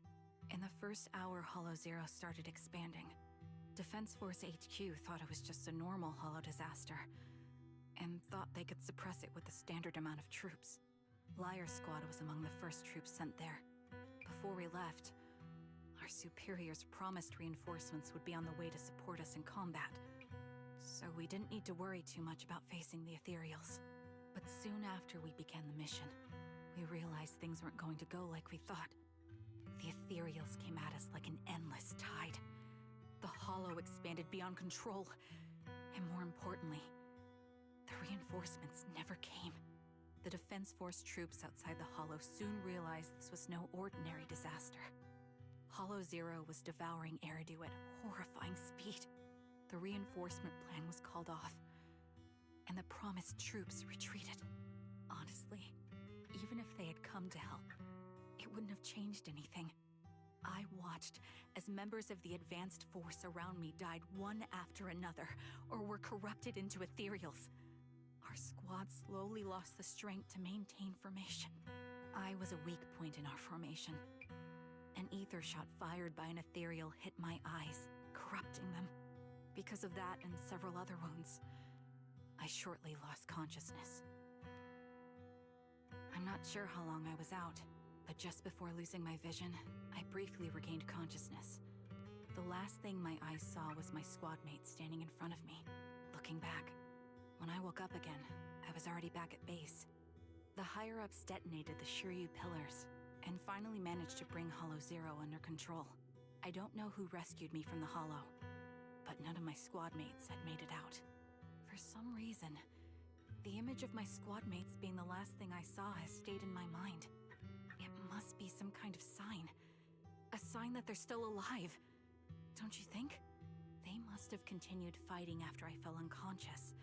in the first hour Hollow Zero started expanding. Defense Force HQ thought it was just a normal hollow disaster, and thought they could suppress it with the standard amount of troops. Liar Squad was among the first troops sent there. Before we left, our superiors promised reinforcements would be on the way to support us in combat, so we didn't need to worry too much about facing the Ethereals. But soon after we began the mission, we realized things weren't going to go like we thought. The Ethereals came at us like an endless tide. The Hollow expanded beyond control, and more importantly, the reinforcements never came. The Defense Force troops outside the Hollow soon realized this was no ordinary disaster. Hollow Zero was devouring Eridu at horrifying speed. The reinforcement plan was called off, and the promised troops retreated. Honestly, even if they had come to help, it wouldn't have changed anything. I watched as members of the advanced force around me died one after another, or were corrupted into ethereals. Our squad slowly lost the strength to maintain formation. I was a weak point in our formation. An ether shot fired by an ethereal hit my eyes, corrupting them. Because of that and several other wounds, I shortly lost consciousness. I'm not sure how long I was out, but just before losing my vision, I briefly regained consciousness. The last thing my eyes saw was my squad mate standing in front of me, looking back. When I woke up again, I was already back at base. The higher-ups detonated the Shiryu pillars, and finally managed to bring Hollow Zero under control. I don't know who rescued me from the Hollow, but none of my squad mates had made it out. For some reason, the image of my squad mates being the last thing I saw has stayed in my mind. It must be some kind of sign. A sign that they're still alive. Don't you think? They must have continued fighting after I fell unconscious.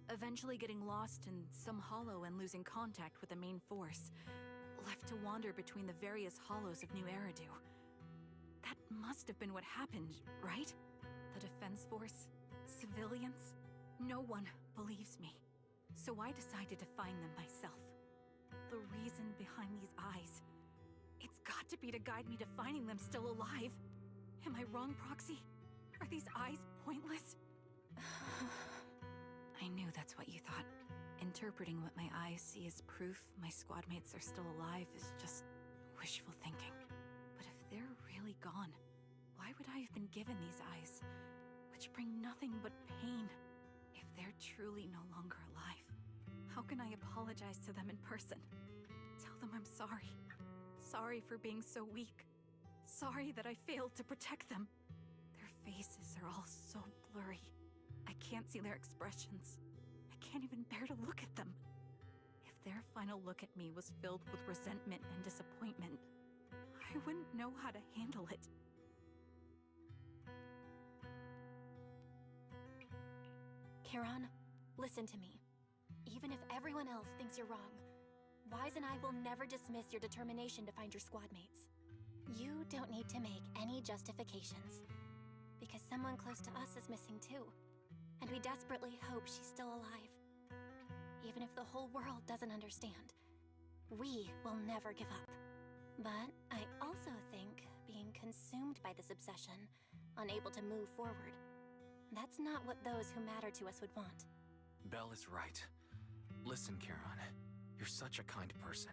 Eventually getting lost in some hollow and losing contact with the main force. Left to wander between the various hollows of New Eridu. That must have been what happened, right? The defense force? Civilians? No one believes me. So I decided to find them myself. The reason behind these eyes. It's got to be to guide me to finding them still alive. Am I wrong, Proxy? Are these eyes pointless? I knew that's what you thought. Interpreting what my eyes see as proof my squad mates are still alive is just wishful thinking. But if they're really gone, why would I have been given these eyes, which bring nothing but pain? If they're truly no longer alive, how can I apologize to them in person? Tell them I'm sorry. Sorry for being so weak. Sorry that I failed to protect them. Their faces are all so blurry. I can't see their expressions. I can't even bear to look at them. If their final look at me was filled with resentment and disappointment, I wouldn't know how to handle it. Kiran, listen to me. Even if everyone else thinks you're wrong, Wise and I will never dismiss your determination to find your squad mates. You don't need to make any justifications, because someone close to us is missing too, and we desperately hope she's still alive. Even if the whole world doesn't understand, we will never give up. But I also think being consumed by this obsession, unable to move forward, that's not what those who matter to us would want. Belle is right. Listen, Kiran, you're such a kind person.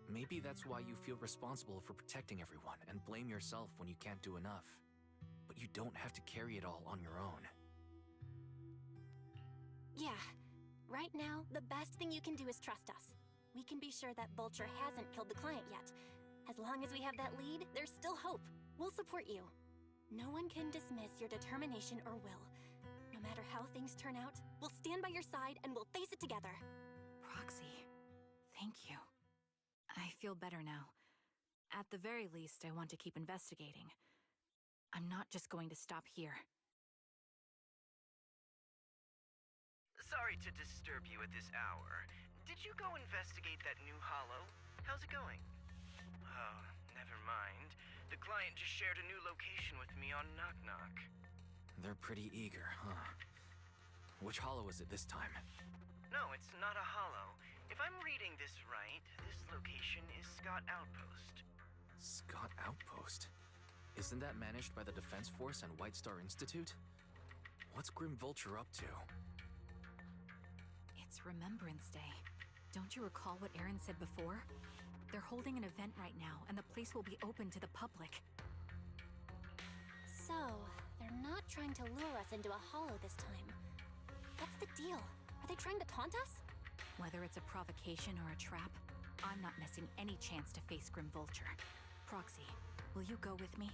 Maybe that's why you feel responsible for protecting everyone and blame yourself when you can't do enough. But you don't have to carry it all on your own. Yeah. Right now, the best thing you can do is trust us. We can be sure that Vulture hasn't killed the client yet. As long as we have that lead, there's still hope. We'll support you. No one can dismiss your determination or will. No matter how things turn out, we'll stand by your side and we'll face it together. Proxy, thank you. I feel better now. At the very least, I want to keep investigating. I'm not just going to stop here. Sorry to disturb you at this hour. Did you go investigate that new hollow? How's it going? Oh, never mind. The client just shared a new location with me on Knock Knock. They're pretty eager, huh? Which hollow is it this time? No, it's not a hollow. If I'm reading this right, this location is Scott Outpost. Scott Outpost? Isn't that managed by the Defense Force and White Star Institute? What's Grim Vulture up to? It's Remembrance Day. Don't you recall what Aaron said before? They're holding an event right now, and the place will be open to the public. So, they're not trying to lure us into a hollow this time. What's the deal? Are they trying to taunt us? Whether it's a provocation or a trap, I'm not missing any chance to face Grim Vulture. Proxy, will you go with me?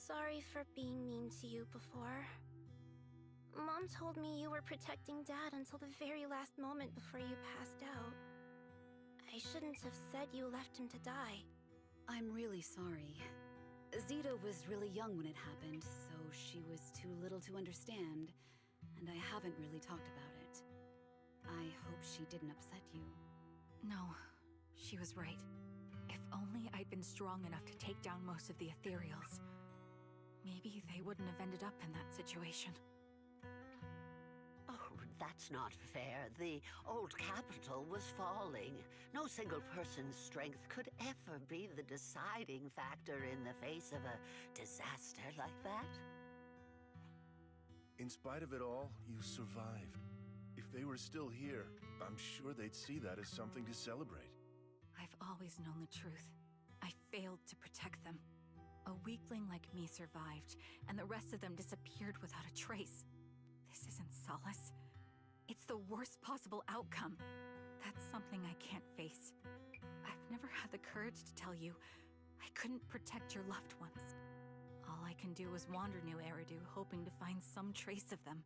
sorry for being mean to you before. Mom told me you were protecting Dad until the very last moment before you passed out. I shouldn't have said you left him to die. I'm really sorry. Zeta was really young when it happened, so she was too little to understand, and I haven't really talked about it. I hope she didn't upset you. No, she was right. If only I'd been strong enough to take down most of the ethereals. Maybe they wouldn't have ended up in that situation. Oh, that's not fair. The old capital was falling. No single person's strength could ever be the deciding factor in the face of a disaster like that. In spite of it all, you survived. If they were still here, I'm sure they'd see that as something to celebrate. I've always known the truth. I failed to protect them. A weakling like me survived, and the rest of them disappeared without a trace. This isn't solace. It's the worst possible outcome. That's something I can't face. I've never had the courage to tell you I couldn't protect your loved ones. All I can do is wander New Eridu, hoping to find some trace of them.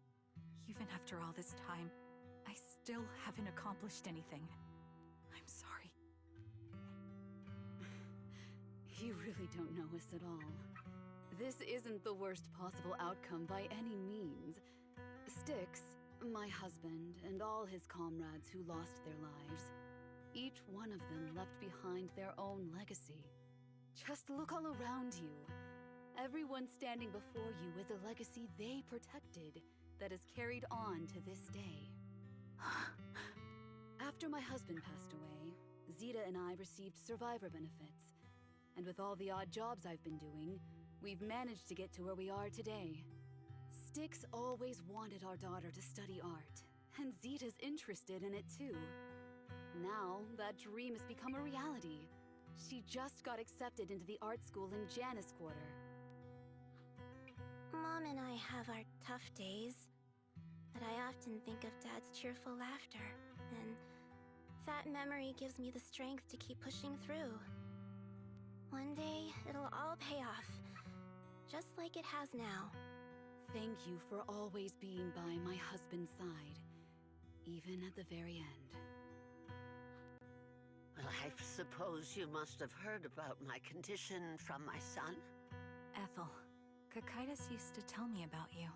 Even after all this time, I still haven't accomplished anything. I'm sorry. You really don't know us at all. This isn't the worst possible outcome by any means. Styx, my husband, and all his comrades who lost their lives, each one of them left behind their own legacy. Just look all around you. Everyone standing before you is a legacy they protected that is carried on to this day. After my husband passed away, Zeta and I received survivor benefits. And with all the odd jobs I've been doing, we've managed to get to where we are today. Styx always wanted our daughter to study art, and Zeta's interested in it too. Now, that dream has become a reality. She just got accepted into the art school in Janus Quarter. Mom and I have our tough days, but I often think of Dad's cheerful laughter, and that memory gives me the strength to keep pushing through. One day, it'll all pay off, just like it has now. Thank you for always being by my husband's side, even at the very end. Well, I suppose you must have heard about my condition from my son. Ethel, Kakaitis used to tell me about you.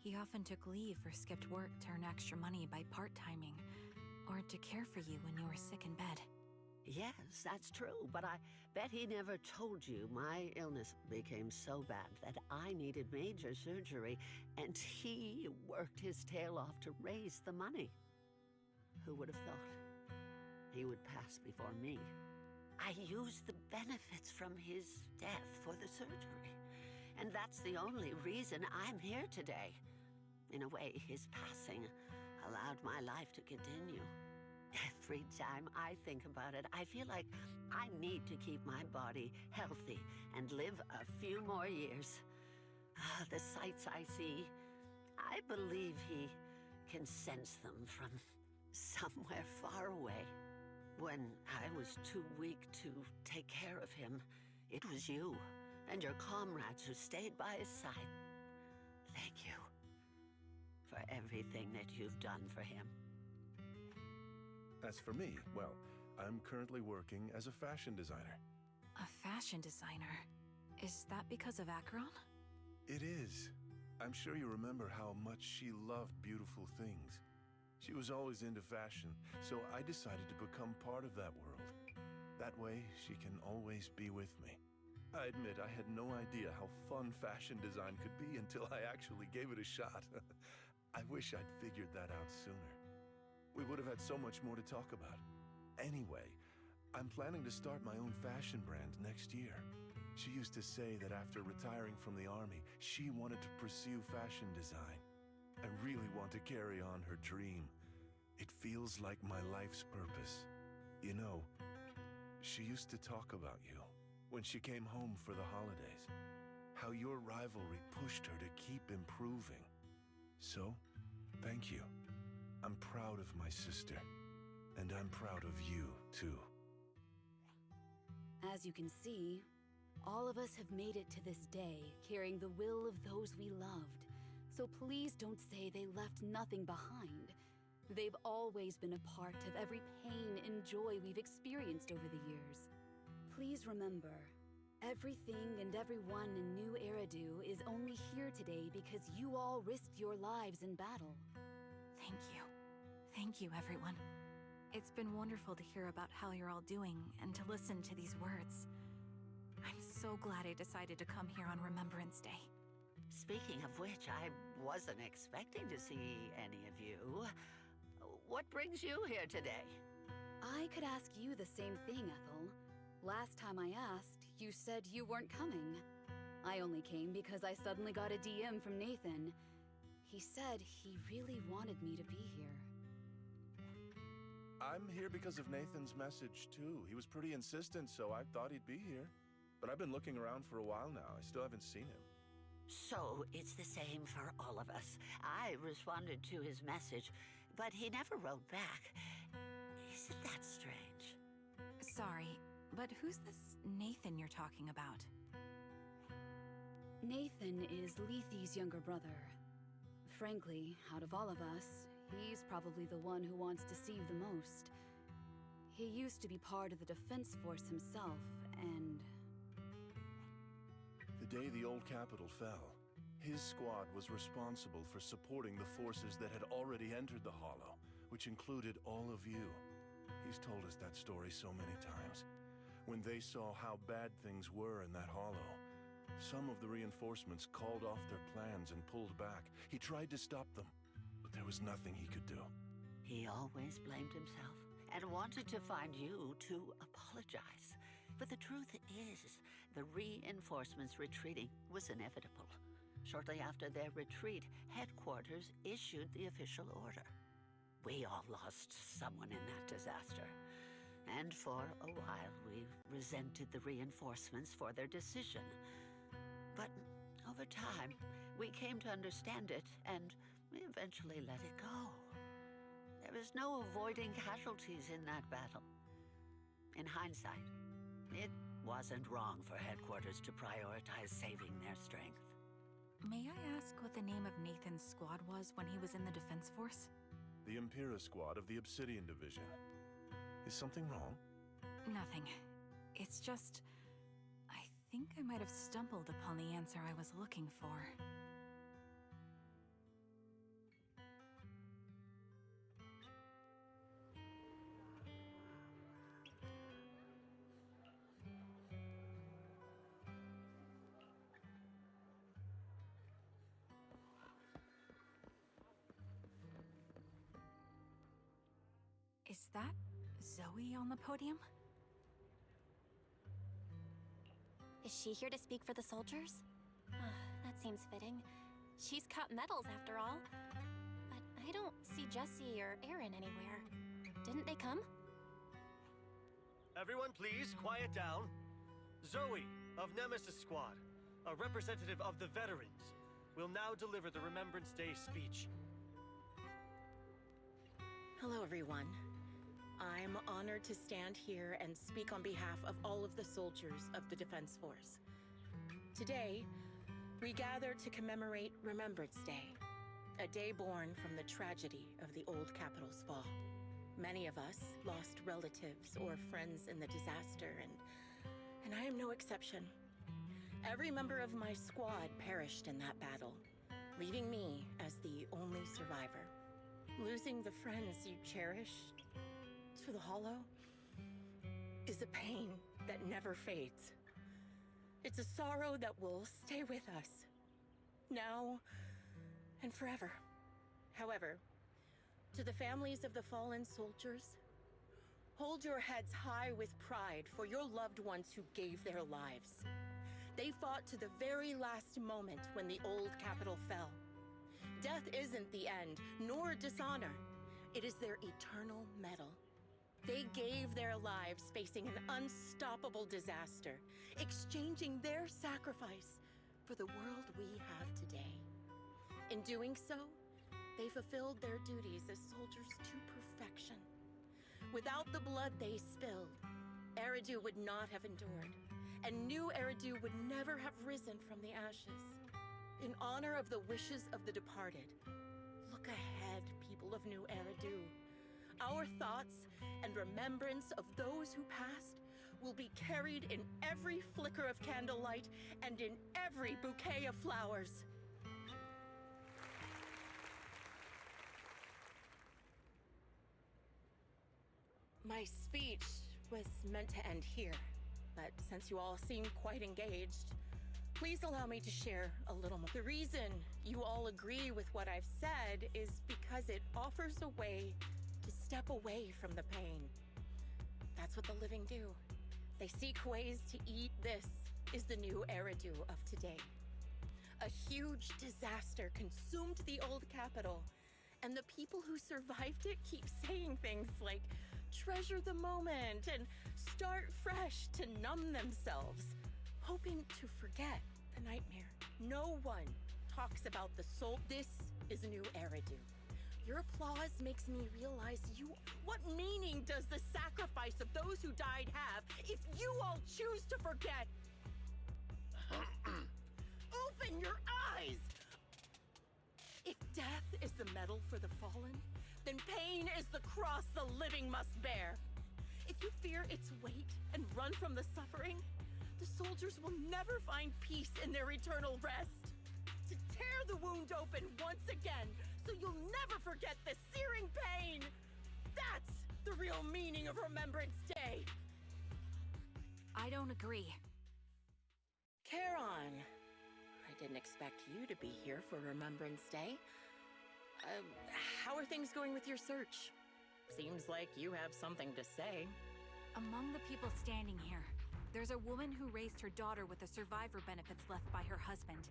He often took leave or skipped work to earn extra money by part-timing, or to care for you when you were sick in bed. Yes, that's true, but I bet he never told you my illness became so bad that I needed major surgery, and he worked his tail off to raise the money. Who would have thought he would pass before me? I used the benefits from his death for the surgery, and that's the only reason I'm here today. In a way, his passing allowed my life to continue. Every time I think about it, I feel like I need to keep my body healthy and live a few more years. The sights I see, I believe he can sense them from somewhere far away. When I was too weak to take care of him, it was you and your comrades who stayed by his side. Thank you for everything that you've done for him. As for me, well, I'm currently working as a fashion designer. A fashion designer? Is that because of Acheron? It is. I'm sure you remember how much she loved beautiful things. She was always into fashion, so I decided to become part of that world. That way, she can always be with me. I admit I had no idea how fun fashion design could be until I actually gave it a shot. I wish I'd figured that out sooner. We would have had so much more to talk about. Anyway, I'm planning to start my own fashion brand next year. She used to say that after retiring from the army, she wanted to pursue fashion design. I really want to carry on her dream. It feels like my life's purpose. You know, she used to talk about you when she came home for the holidays. How your rivalry pushed her to keep improving. So, thank you. I'm proud of my sister, and I'm proud of you, too. As you can see, All of us have made it to this day, carrying the will of those we loved. So please don't say they left nothing behind. They've always been a part of every pain and joy we've experienced over the years. Please remember, everything and everyone in New Eridu is only here today because you all risked your lives in battle. Thank you. Thank you, everyone. It's been wonderful to hear about how you're all doing and to listen to these words. I'm so glad I decided to come here on Remembrance Day. Speaking of which, I wasn't expecting to see any of you. What brings you here today? I could ask you the same thing, Ethel. Last time I asked, you said you weren't coming. I only came because I suddenly got a DM from Nathan. He said he really wanted me to be here. I'm here because of Nathan's message, too. He was pretty insistent, so I thought he'd be here. But I've been looking around for a while now. I still haven't seen him. So it's the same for all of us. I responded to his message, but he never wrote back. Isn't that strange? Sorry, but who's this Nathan you're talking about? Nathan is Lethe's younger brother. Frankly, out of all of us, he's probably the one who wants to see the most. He used to be part of the defense force himself, and... The day the old capital fell, his squad was responsible for supporting the forces that had already entered the Hollow, which included all of you. He's told us that story so many times. When they saw how bad things were in that Hollow, some of the reinforcements called off their plans and pulled back. He tried to stop them, but there was nothing he could do. He always blamed himself and wanted to find you to apologize. But the truth is, the reinforcements retreating was inevitable. Shortly after their retreat, headquarters issued the official order. We all lost someone in that disaster. And for a while, we resented the reinforcements for their decision. But over time, we came to understand it, and we eventually let it go. There was no avoiding casualties in that battle. In hindsight, it wasn't wrong for headquarters to prioritize saving their strength. May I ask what the name of Nathan's squad was when he was in the defense force? The Impera squad of the Obsidian Division. Is something wrong? Nothing. It's just... I think I might have stumbled upon the answer I was looking for. Is that Zoe on the podium? Is she here to speak for the soldiers? That seems fitting. She's cut medals after all. But I don't see Jesse or Aaron anywhere. Didn't they come? Everyone, please, quiet down. Zoe, of Nemesis Squad, a representative of the veterans, will now deliver the Remembrance Day speech. Hello, everyone. I'm honored to stand here and speak on behalf of all of the soldiers of the Defense Force. Today, we gather to commemorate Remembrance Day, a day born from the tragedy of the old capital's fall. Many of us lost relatives or friends in the disaster, and I am no exception. Every member of my squad perished in that battle, leaving me as the only survivor. Losing the friends you cherished to the Hollow is a pain that never fades. It's a sorrow that will stay with us, now and forever. However, to the families of the fallen soldiers, hold your heads high with pride for your loved ones who gave their lives. They fought to the very last moment when the old capital fell. Death isn't the end, nor dishonor. It is their eternal medal. They gave their lives facing an unstoppable disaster, exchanging their sacrifice for the world we have today. In doing so, they fulfilled their duties as soldiers to perfection. Without the blood they spilled, Eridu would not have endured, and New Eridu would never have risen from the ashes. In honor of the wishes of the departed, look ahead, people of New Eridu. Our thoughts and remembrance of those who passed will be carried in every flicker of candlelight and in every bouquet of flowers. My speech was meant to end here, but since you all seem quite engaged, please allow me to share a little more. The reason you all agree with what I've said is because it offers a way to step away from the pain. That's what the living do. They seek ways to eat. This is the New Eridu of today. A huge disaster consumed the old capital, and the people who survived it keep saying things like, treasure the moment and start fresh to numb themselves, hoping to forget the nightmare. No one talks about the soul. This is New Eridu. Your applause makes me realize what meaning does the sacrifice of those who died have if you all choose to forget? Open your eyes! If death is the medal for the fallen, then pain is the cross the living must bear. If you fear its weight and run from the suffering, the soldiers will never find peace in their eternal rest. To tear the wound open once again, so you'll never forget the searing pain. That's the real meaning of Remembrance Day. I don't agree. Charon, I didn't expect you to be here for Remembrance Day. How are things going with your search? Seems like you have something to say. Among the people standing here, there's a woman who raised her daughter with the survivor benefits left by her husband.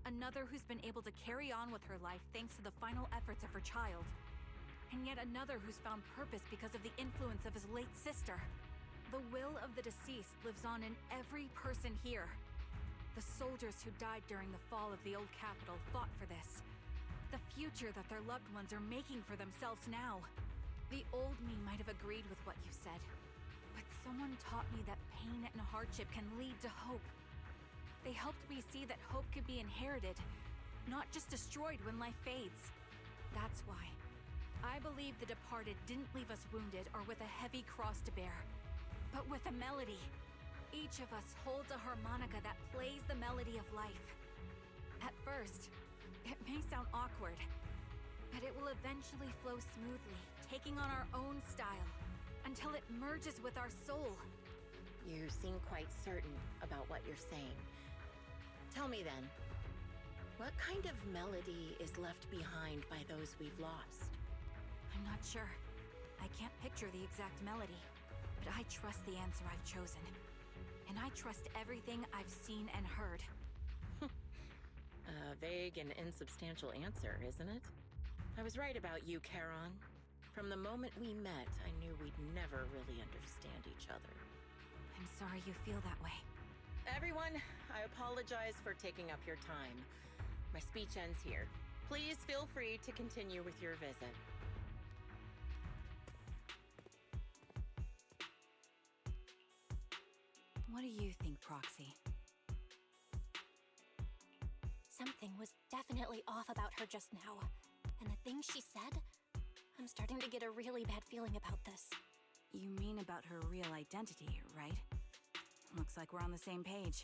Another who's been able to carry on with her life thanks to the final efforts of her child. And yet another who's found purpose because of the influence of his late sister. The will of the deceased lives on in every person here. The soldiers who died during the fall of the old capital fought for this. The future that their loved ones are making for themselves now. The old me might have agreed with what you said, but someone taught me that pain and hardship can lead to hope. They helped me see that hope could be inherited, not just destroyed when life fades. That's why I believe the departed didn't leave us wounded or with a heavy cross to bear, but with a melody. Each of us holds a harmonica that plays the melody of life. At first, it may sound awkward, but it will eventually flow smoothly, taking on our own style, until it merges with our soul. You seem quite certain about what you're saying. Tell me then, what kind of melody is left behind by those we've lost? I'm not sure. I can't picture the exact melody, but I trust the answer I've chosen. And I trust everything I've seen and heard. A vague and insubstantial answer, isn't it? I was right about you, Charon. From the moment we met, I knew we'd never really understand each other. I'm sorry you feel that way. Everyone, I apologize for taking up your time. My speech ends here. Please feel free to continue with your visit. What do you think, Proxy? Something was definitely off about her just now. And the things she said, I'm starting to get a really bad feeling about this. You mean about her real identity, right? Looks like we're on the same page.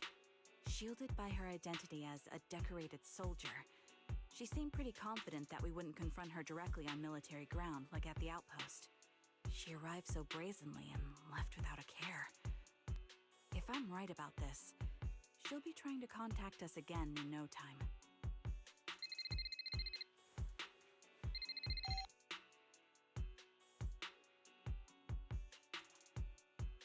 Shielded by her identity as a decorated soldier, she seemed pretty confident that we wouldn't confront her directly on military ground, like at the outpost. She arrived so brazenly and left without a care. If I'm right about this, she'll be trying to contact us again in no time.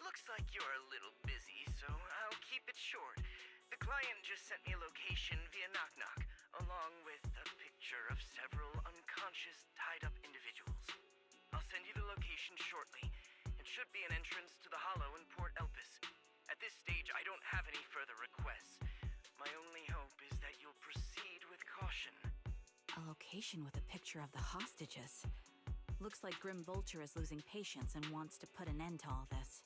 Looks like you're a little busy, so I'll keep it short. The client just sent me a location via Knock Knock, along with a picture of several unconscious, tied-up individuals. I'll send you the location shortly. It should be an entrance to the Hollow in Port Elpis. At this stage, I don't have any further requests. My only hope is that you'll proceed with caution. A location with a picture of the hostages. Looks like Grim Vulture is losing patience and wants to put an end to all this.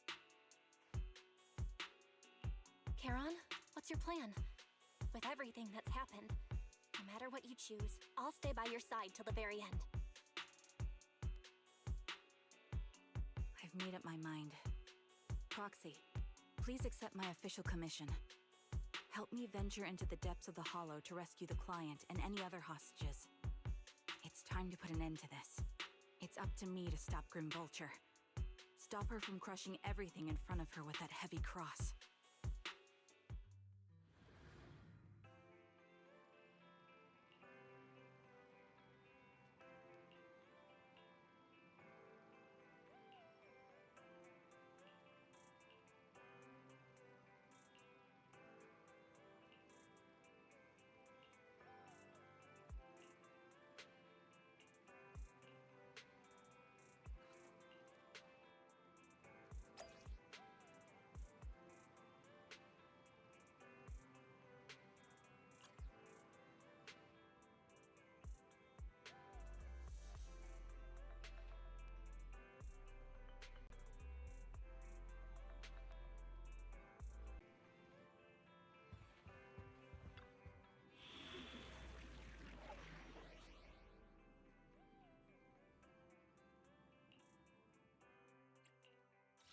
Charon, what's your plan? With everything that's happened, no matter what you choose, I'll stay by your side till the very end. I've made up my mind. Proxy, please accept my official commission. Help me venture into the depths of the Hollow to rescue the client and any other hostages. It's time to put an end to this. It's up to me to stop Grim Vulture. Stop her from crushing everything in front of her with that heavy cross.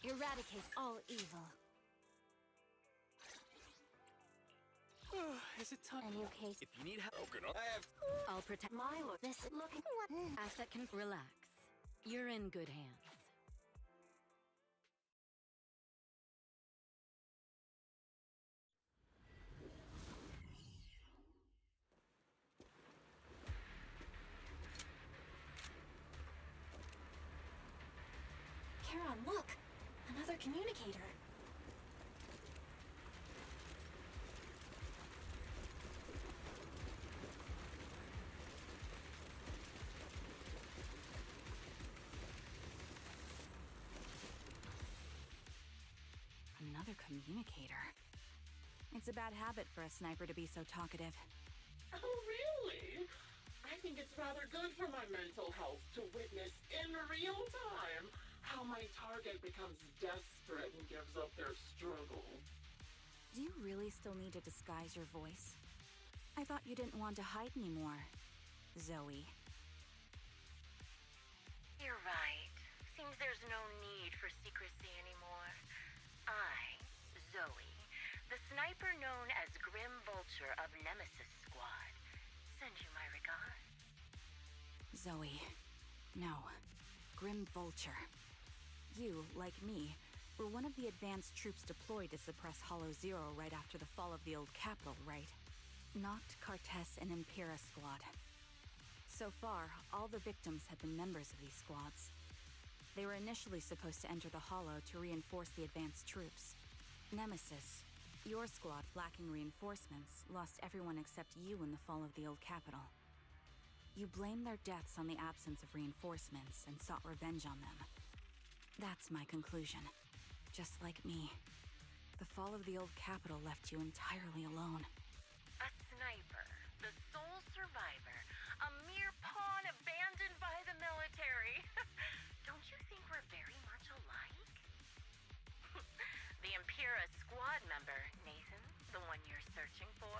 Eradicate all evil. Is it time? A new case. If you need help, I have. I'll protect Milo, this looking what? asset can relax. You're in good hands. Charon, look! Another communicator. Another communicator. It's a bad habit for a sniper to be so talkative. Oh, really? I think it's rather good for my mental health to witness in real time how my target becomes desperate and gives up their struggle. Do you really still need to disguise your voice? I thought you didn't want to hide anymore, Zoe. You're right. Seems there's no need for secrecy anymore. I, Zoe, the sniper known as Grim Vulture of Nemesis Squad, send you my regards. Zoe. No. Grim Vulture. You, like me, were one of the advanced troops deployed to suppress Hollow Zero right after the fall of the old capital, right? Noct, Cartes, and Impera Squad. So far, all the victims have been members of these squads. They were initially supposed to enter the Hollow to reinforce the advanced troops. Nemesis, your squad lacking reinforcements, lost everyone except you in the fall of the old capital. You blamed their deaths on the absence of reinforcements and sought revenge on them. That's my conclusion. Just like me. The fall of the old capital left you entirely alone. A sniper, the sole survivor, a mere pawn abandoned by the military. Don't you think we're very much alike? The Impera squad member, Nathan, the one you're searching for,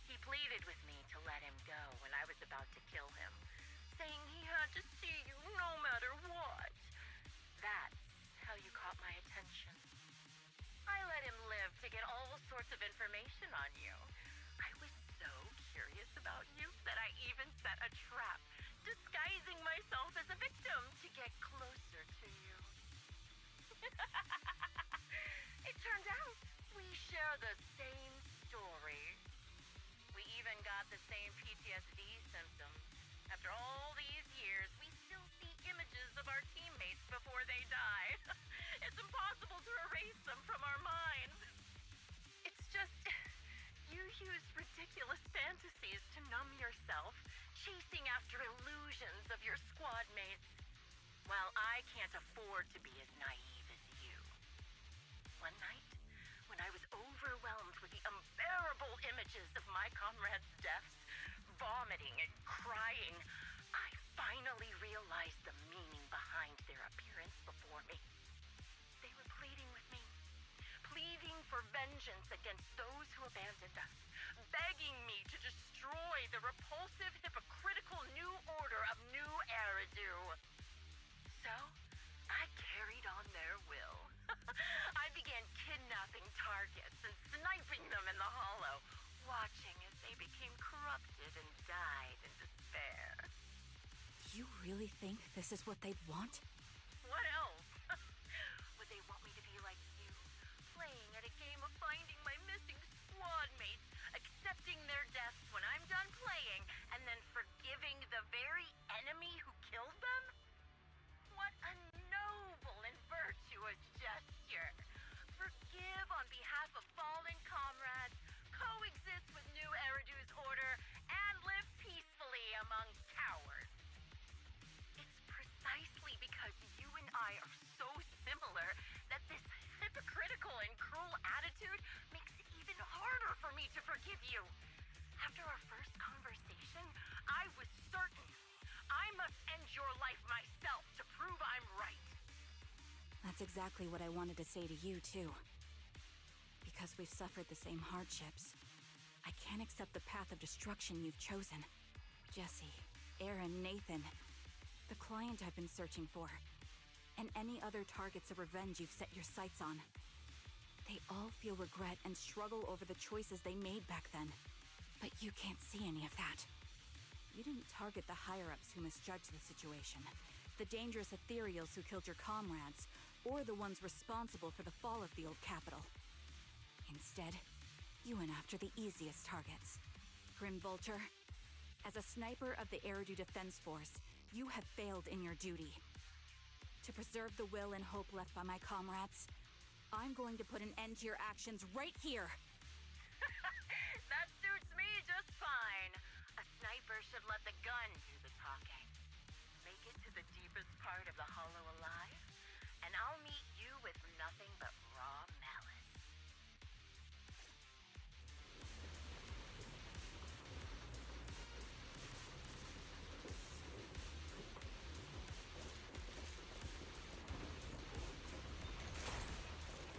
he pleaded with me to let him go when I was about to kill him, saying he had to see you no matter what. That's how you caught my attention. I let him live to get all sorts of information on you. I was so curious about you that I even set a trap, disguising myself as a victim to get closer to you. It turns out we share the same story. We even got the same PTSD symptoms. After all these years, we still see images of our teammates before they die. It's impossible to erase them from our minds. It's just, you use ridiculous fantasies to numb yourself, chasing after illusions of your squad mates. While I can't afford to be as naive as you. One night, when I was overwhelmed with the unbearable images of my comrades' deaths, vomiting and crying, I finally realized the meaning behind their appearance before me. They were pleading with me, pleading for for vengeance against those who abandoned us, begging me to destroy the repulsive, hypocritical new order of New Eridu. So, I carried on their will. I began kidnapping targets and sniping them in the hollow, watching as they became corrupted and died in despair. You really think this is what they'd want? What else? Would they want me to be like you, playing at a game of finding my missing squad mates, accepting their deaths when I'm done playing, and then forgiving the very enemy who killed them? What a noble and virtuous gesture! Forgive on behalf of fallen comrades, coexist with New Eridu's order, and live peacefully among cowards. It's precisely because you and I are so similar that this hypocritical and cruel attitude makes it even harder for me to forgive you. After our first conversation, I was certain I must end your life myself to prove I'm right. That's exactly what I wanted to say to you, too. Because we've suffered the same hardships, I can't accept the path of destruction you've chosen. Jesse, Aaron, Nathan, the client I've been searching for, and any other targets of revenge you've set your sights on. They all feel regret and struggle over the choices they made back then. But you can't see any of that. You didn't target the higher-ups who misjudged the situation, the dangerous ethereals who killed your comrades, or the ones responsible for the fall of the old capital. Instead, you went after the easiest targets. Grim Vulture, as a sniper of the Eridu Defense Force, you have failed in your duty. To preserve the will and hope left by my comrades, I'm going to put an end to your actions right here. That suits me just fine. A sniper should let the gun do the talking. Make it to the deepest part of the hollow alive, and I'll meet you with nothing but raw malice.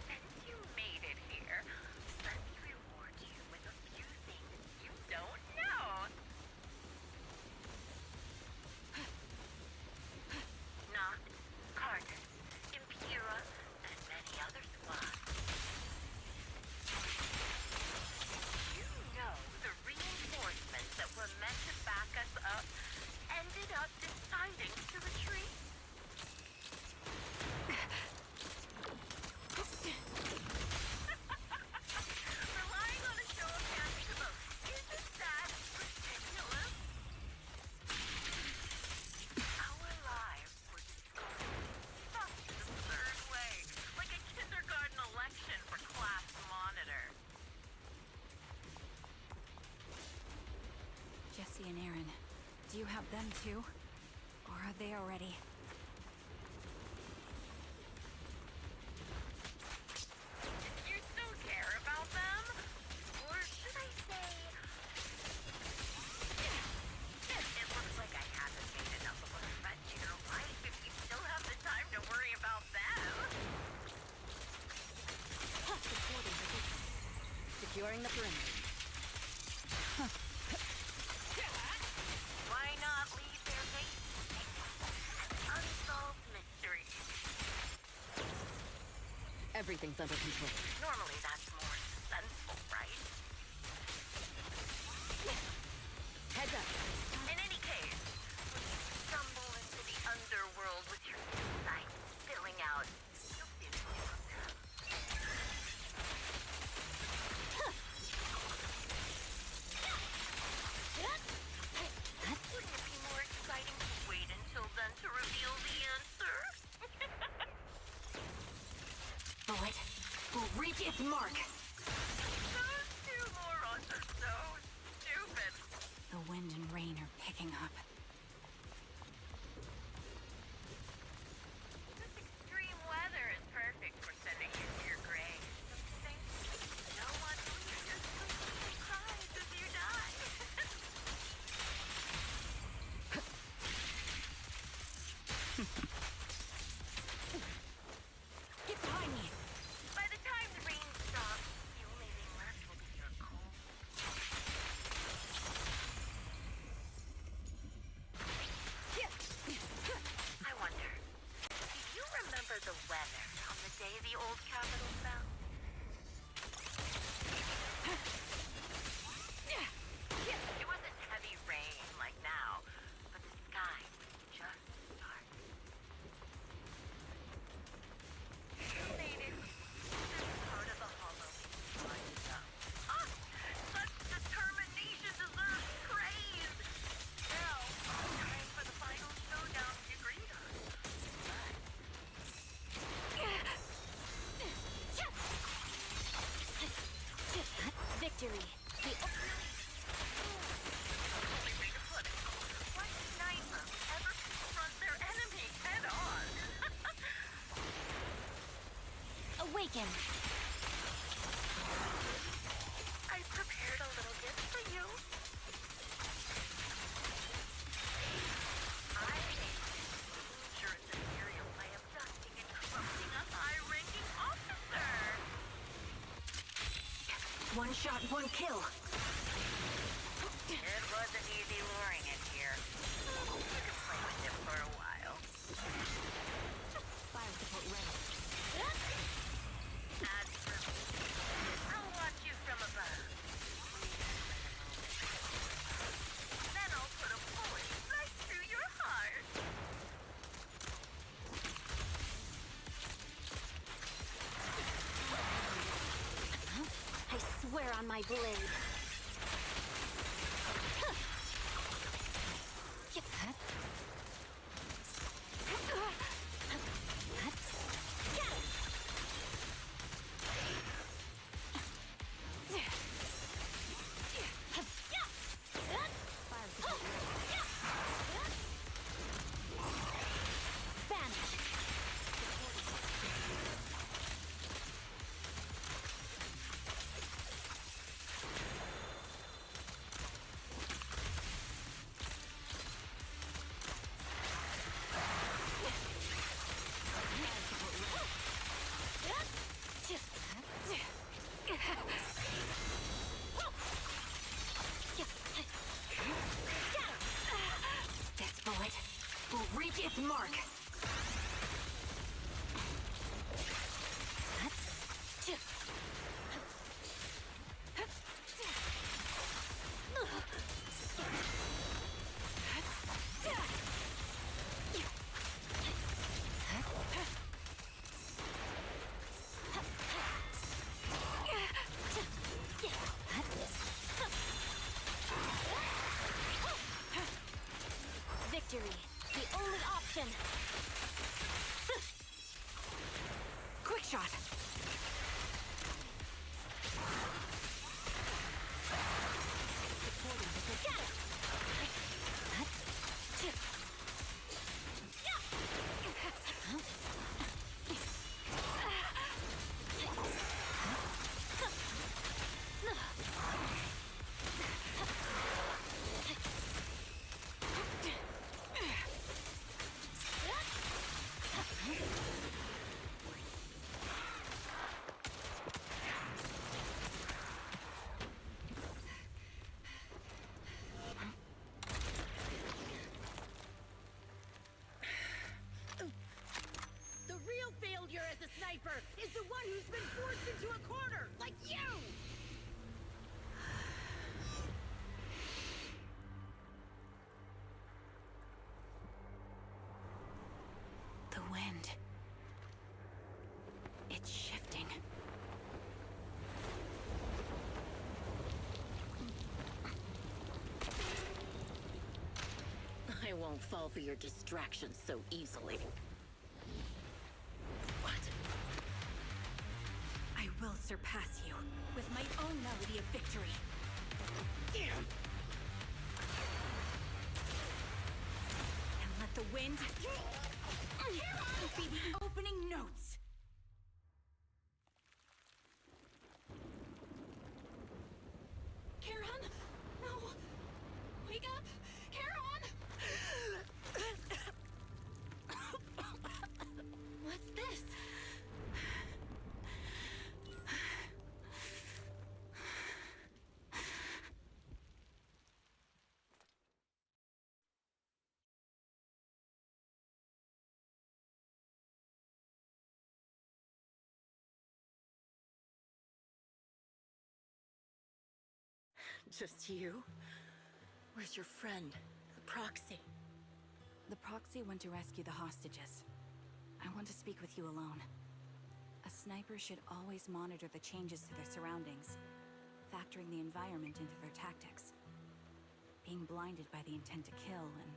Since you made it here, let me reward you with a few things you don't know. Noct, Cardus, Impura, and many other squads. You know the reinforcements that were meant to back us up ended up deciding to retreat. Relying on a show of hands to vote, isn't that ridiculous? Our lives were discarded such an absurd way, like a kindergarten election for class monitor. Jesse and Aaron, do you have them too? Or are they already? Do you still care about them? Or should I say... It looks like I haven't made enough of a threat to your life if you still have the time to worry about them. Securing the perimeter. Why not leave their base as unsolved mysteries? Everything's under control. Normally that's more suspenseful, right? Heads up. In any case, when you stumble into the underworld with your insight spilling out, you'll feel welcome. Wouldn't it be more exciting to wait until then to reveal the answer? Bullet will reach its mark. Those two morons are so stupid. The wind and rain are picking up. This extreme weather is perfect for sending you to your grave. Don't you think? No one believes your sleepy cries as you die. Get behind me! By the time the rain stops, Victory. The Only way to put it. What sniper would ever confront their enemy head on? Awaken. I prepared a little gift for you. I made this dangerous ethereal by abducting and corrupting a high-ranking officer. One shot, one kill. It wasn't easy luring it here. You can play with it for a while. Fire support ready. As for me, I'll watch you from above. Then I'll put a bullet right through your heart. I swear on my blade. This bullet will reach its mark. Victory. The only option. Quick shot. As a sniper is the one who's been forced into a corner, like you! The wind. It's shifting. I won't fall for your distractions so easily. I will surpass you with my own melody of victory. And let the wind be the opening notes. Charon? No! Wake up! Charon! What's this? Just you? Where's your friend, the proxy? The proxy went to rescue the hostages. I want to speak with you alone. A sniper should always monitor the changes to their surroundings, factoring the environment into their tactics. Being blinded by the intent to kill and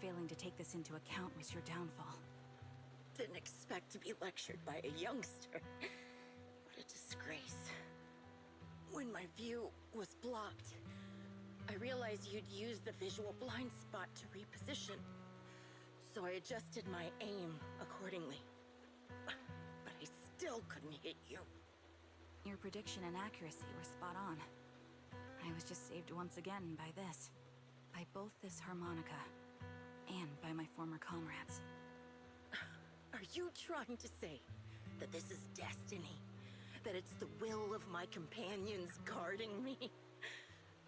failing to take this into account was your downfall. Didn't expect to be lectured by a youngster. What a disgrace. When my view was blocked, I realized you'd used the visual blind spot to reposition. So I adjusted my aim accordingly. But I still couldn't hit you. Your prediction and accuracy were spot on. I was just saved once again by this. By both this harmonica and by my former comrades. Are you trying to say that this is destiny? That it's the will of my companions guarding me?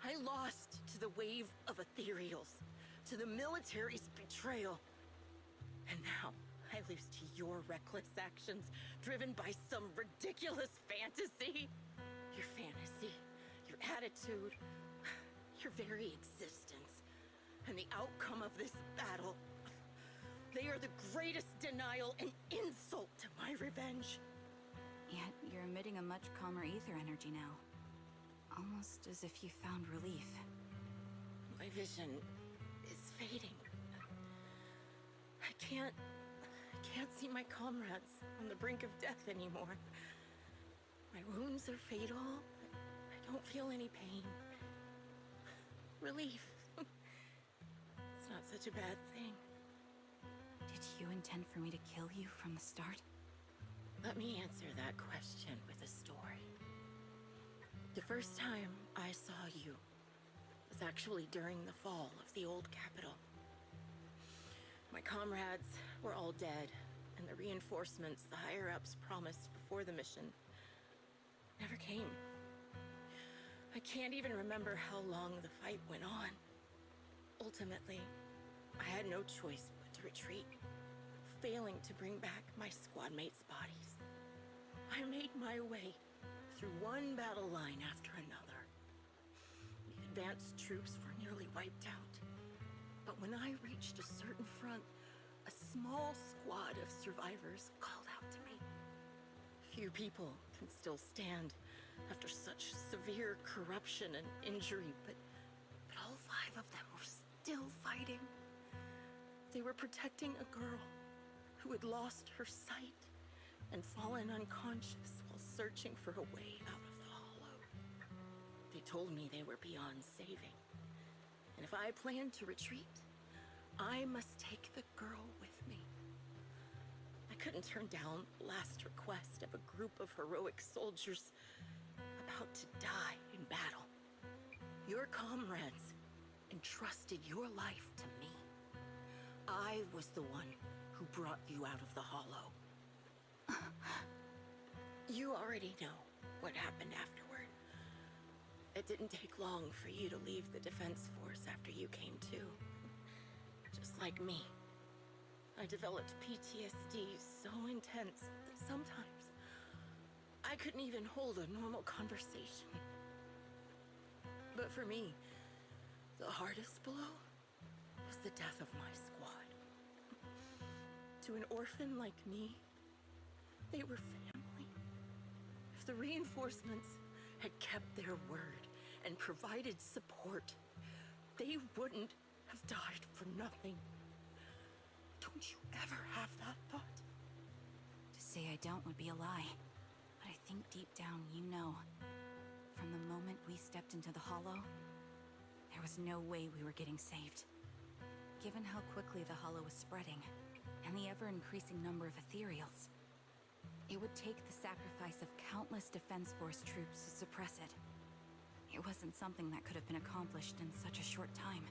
I lost to the wave of ethereals, to the military's betrayal. And now I lose to your reckless actions, driven by some ridiculous fantasy. Your fantasy, your attitude, your very existence, and the outcome of this battle. They are the greatest denial and insult to my revenge. Yet you're emitting a much calmer ether energy now. Almost as if you found relief. My vision is fading. I can't see my comrades on the brink of death anymore. My wounds are fatal. I don't feel any pain. Relief. It's not such a bad thing. Did you intend for me to kill you from the start? Let me answer that question with a story. The first time I saw you was actually during the fall of the old capital. My comrades were all dead, and the reinforcements the higher-ups promised before the mission never came. I can't even remember how long the fight went on. Ultimately, I had no choice but to retreat, failing to bring back my squad mates' bodies. I made my way through one battle line after another. The advanced troops were nearly wiped out. But when I reached a certain front, a small squad of survivors called out to me. Few people can still stand after such severe corruption and injury, but all 5 of them were still fighting. They were protecting a girl who had lost her sight and fallen unconscious while searching for a way out of the hollow. They told me they were beyond saving, and if I planned to retreat, I must take the girl with me. I couldn't turn down the last request of a group of heroic soldiers about to die in battle. Your comrades entrusted your life to me. I was the one who brought you out of the hollow. You already know what happened afterward. It didn't take long for you to leave the Defense Force after you came to. Just like me. I developed PTSD so intense that sometimes I couldn't even hold a normal conversation. But for me, the hardest blow was the death of my squad. To an orphan like me, they were family. If the reinforcements had kept their word and provided support, they wouldn't have died for nothing. Don't you ever have that thought? To say I don't would be a lie. But I think deep down you know. From the moment we stepped into the hollow, there was no way we were getting saved. Given how quickly the hollow was spreading, and the ever-increasing number of ethereals, it would take the sacrifice of countless Defense Force troops to suppress it. It wasn't something that could have been accomplished in such a short time.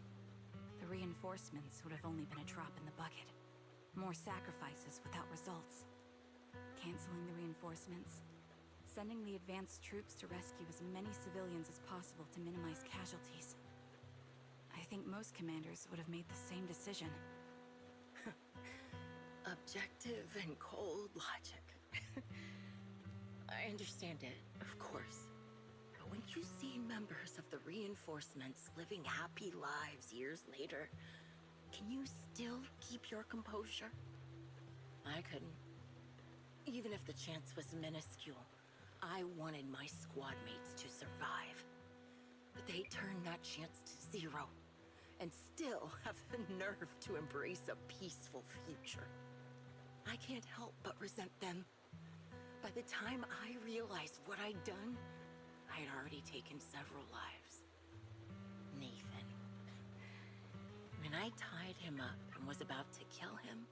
The reinforcements would have only been a drop in the bucket. More sacrifices without results. Canceling the reinforcements, sending the advanced troops to rescue as many civilians as possible to minimize casualties. I think most commanders would have made the same decision. Objective and cold logic. I understand it, of course. But when you see members of the reinforcements living happy lives years later, can you still keep your composure? I couldn't. Even if the chance was minuscule, I wanted my squad mates to survive. But they turned that chance to 0, and still have the nerve to embrace a peaceful future. I can't help but resent them. By the time I realized what I'd done, I had already taken several lives. Nathan. When I tied him up and was about to kill him,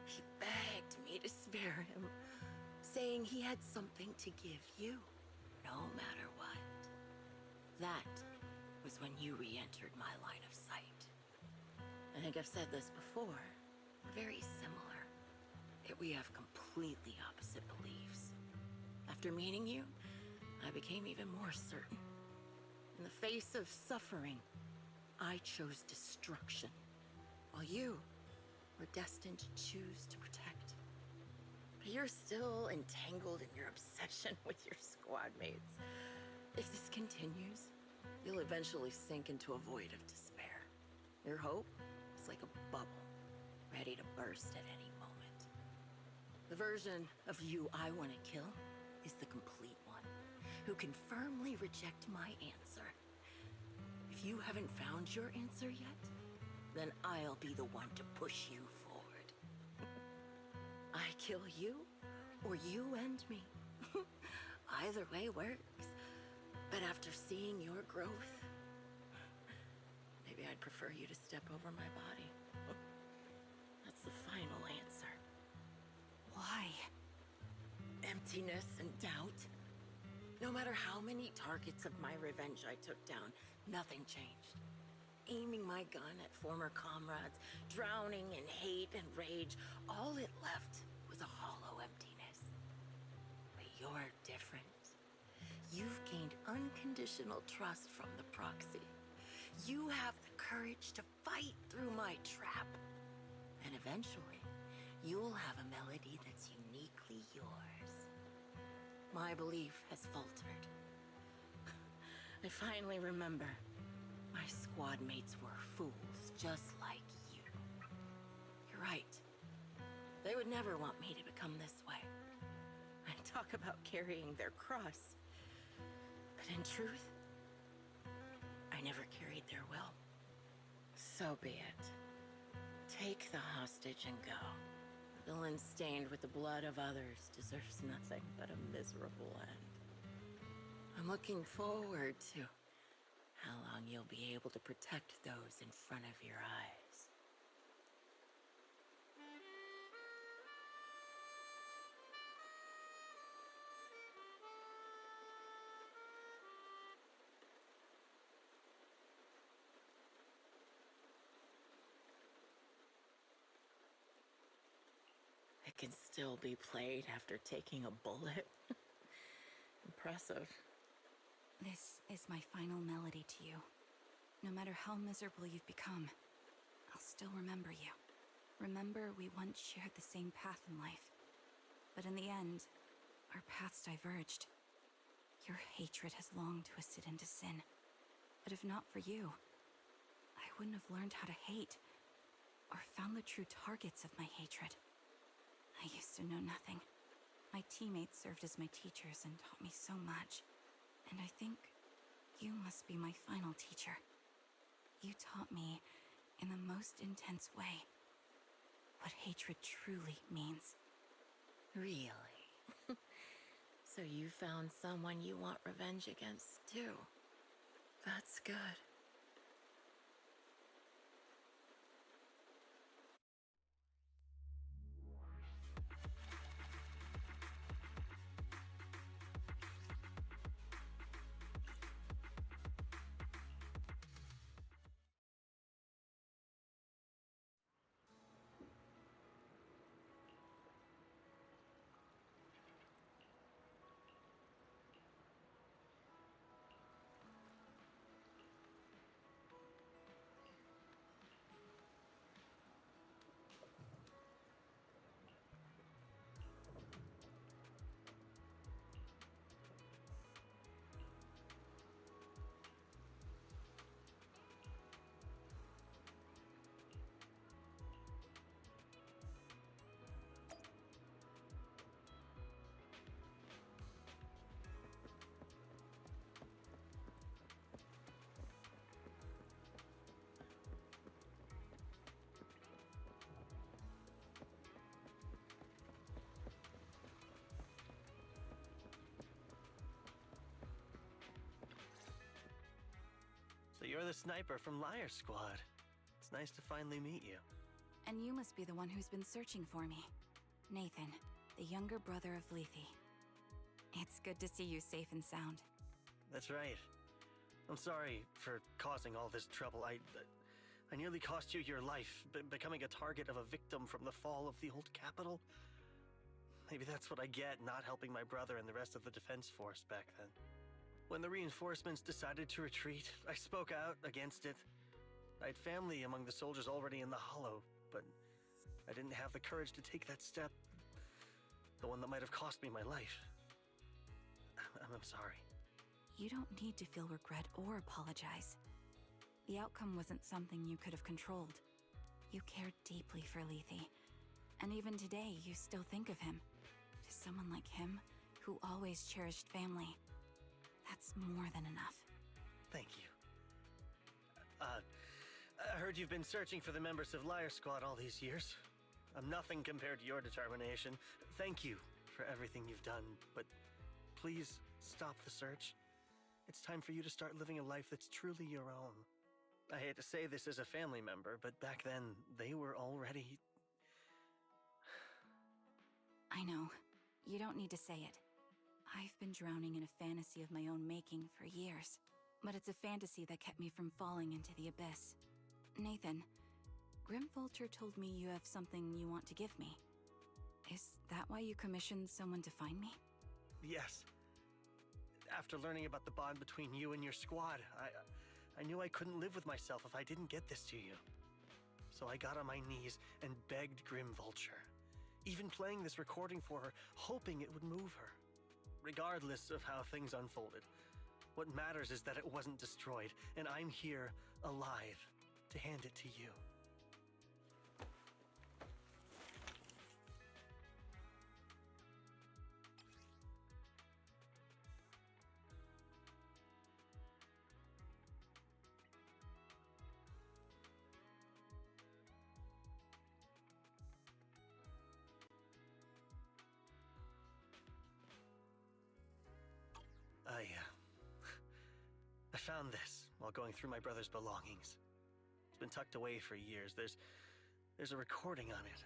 he begged me to spare him, saying he had something to give you, no matter what. That was when you re-entered my line of sight. I think I've said this before. We're very similar, yet we have completely opposite beliefs. After meeting you, I became even more certain. In the face of suffering, I chose destruction, while you were destined to choose to protect. But you're still entangled in your obsession with your squad mates. If this continues, you'll eventually sink into a void of despair. Your hope is like a bubble, ready to burst at any moment. The version of you I want to kill is the complete one, who can firmly reject my answer. If you haven't found your answer yet, then I'll be the one to push you forward. I kill you, or you end me. Either way works. But after seeing your growth, maybe I'd prefer you to step over my body. That's the final answer. Why? Emptiness and doubt. No matter how many targets of my revenge I took down, nothing changed. Aiming my gun at former comrades, drowning in hate and rage, all it left was a hollow emptiness. But you're different. You've gained unconditional trust from the proxy. You have the courage to fight through my trap. And eventually, you'll have a melody that's uniquely yours. My belief has faltered. I finally remember. My squad mates were fools, just like you. You're right. They would never want me to become this way. I talk about carrying their cross. But in truth, I never carried their will. So be it. Take the hostage and go. The villain stained with the blood of others deserves nothing but a miserable end. I'm looking forward to how long you'll be able to protect those in front of your eyes. It can still be played after taking a bullet. Impressive. This is my final melody to you. No matter how miserable you've become, I'll still remember you. Remember we once shared the same path in life. But in the end, our paths diverged. Your hatred has long twisted into sin. But if not for you, I wouldn't have learned how to hate, or found the true targets of my hatred. I used to know nothing. My teammates served as my teachers and taught me so much. And I think you must be my final teacher. You taught me, in the most intense way, what hatred truly means. Really? So you found someone you want revenge against, too. That's good. you're the sniper from Liar Squad. It's nice to finally meet you. And you must be the one who's been searching for me. Nathan, the younger brother of Lethe. It's good to see you safe and sound. That's right. I'm sorry for causing all this trouble. I nearly cost you your life, becoming a target of a victim from the fall of the old capital. Maybe that's what I get not helping my brother and the rest of the defense force back then. When the reinforcements decided to retreat, I spoke out against it. I had family among the soldiers already in the Hollow, but I didn't have the courage to take that step. The one that might have cost me my life. I'm sorry. You don't need to feel regret or apologize. The outcome wasn't something you could have controlled. You cared deeply for Lethe, and even today you still think of him. To someone like him, who always cherished family, that's more than enough. Thank you. I heard you've been searching for the members of Liar Squad all these years. I'm nothing compared to your determination. Thank you for everything you've done, but please stop the search. It's time for you to start living a life that's truly your own. I hate to say this as a family member, but back then, they were already... I know. You don't need to say it. I've been drowning in a fantasy of my own making for years, but it's a fantasy that kept me from falling into the abyss. Nathan, Grim Vulture told me you have something you want to give me. Is that why you commissioned someone to find me? Yes. After learning about the bond between you and your squad, I knew I couldn't live with myself if I didn't get this to you. So I got on my knees and begged Grim Vulture, even playing this recording for her, hoping it would move her. Regardless of how things unfolded, what matters is that it wasn't destroyed, and I'm here, alive, to hand it to you. I found this while going through my brother's belongings. It's been tucked away for years. There's a recording on it,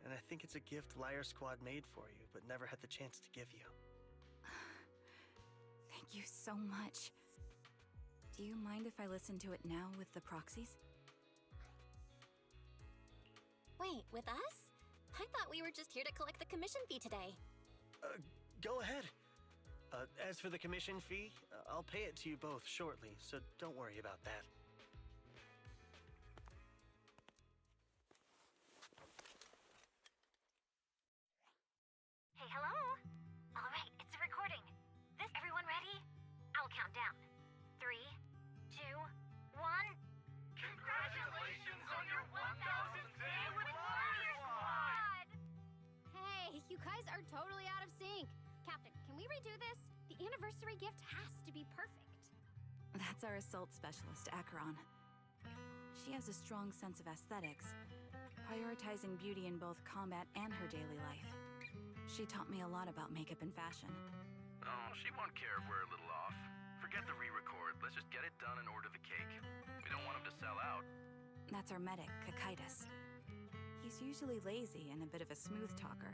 and I think it's a gift Liar Squad made for you, but never had the chance to give you. Thank you so much. Do you mind if I listen to it now with the proxies? Wait, with us? I thought we were just here to collect the commission fee today. Go ahead. As for the commission fee, I'll pay it to you both shortly, so don't worry about that. Hey, hello? All right, it's a recording. Everyone ready? I'll count down. 3, 2, 1. Congratulations on your 1000th day with Liar Squad! Hey, you guys are totally out of sync. Captain, can we redo this? The anniversary gift has to be perfect. That's our assault specialist, Acheron. She has a strong sense of aesthetics, prioritizing beauty in both combat and her daily life. She taught me a lot about makeup and fashion. Oh, she won't care if we're a little off. Forget the re-record. Let's just get it done and order the cake. We don't want him to sell out. That's our medic, Kakaitis. He's usually lazy and a bit of a smooth talker,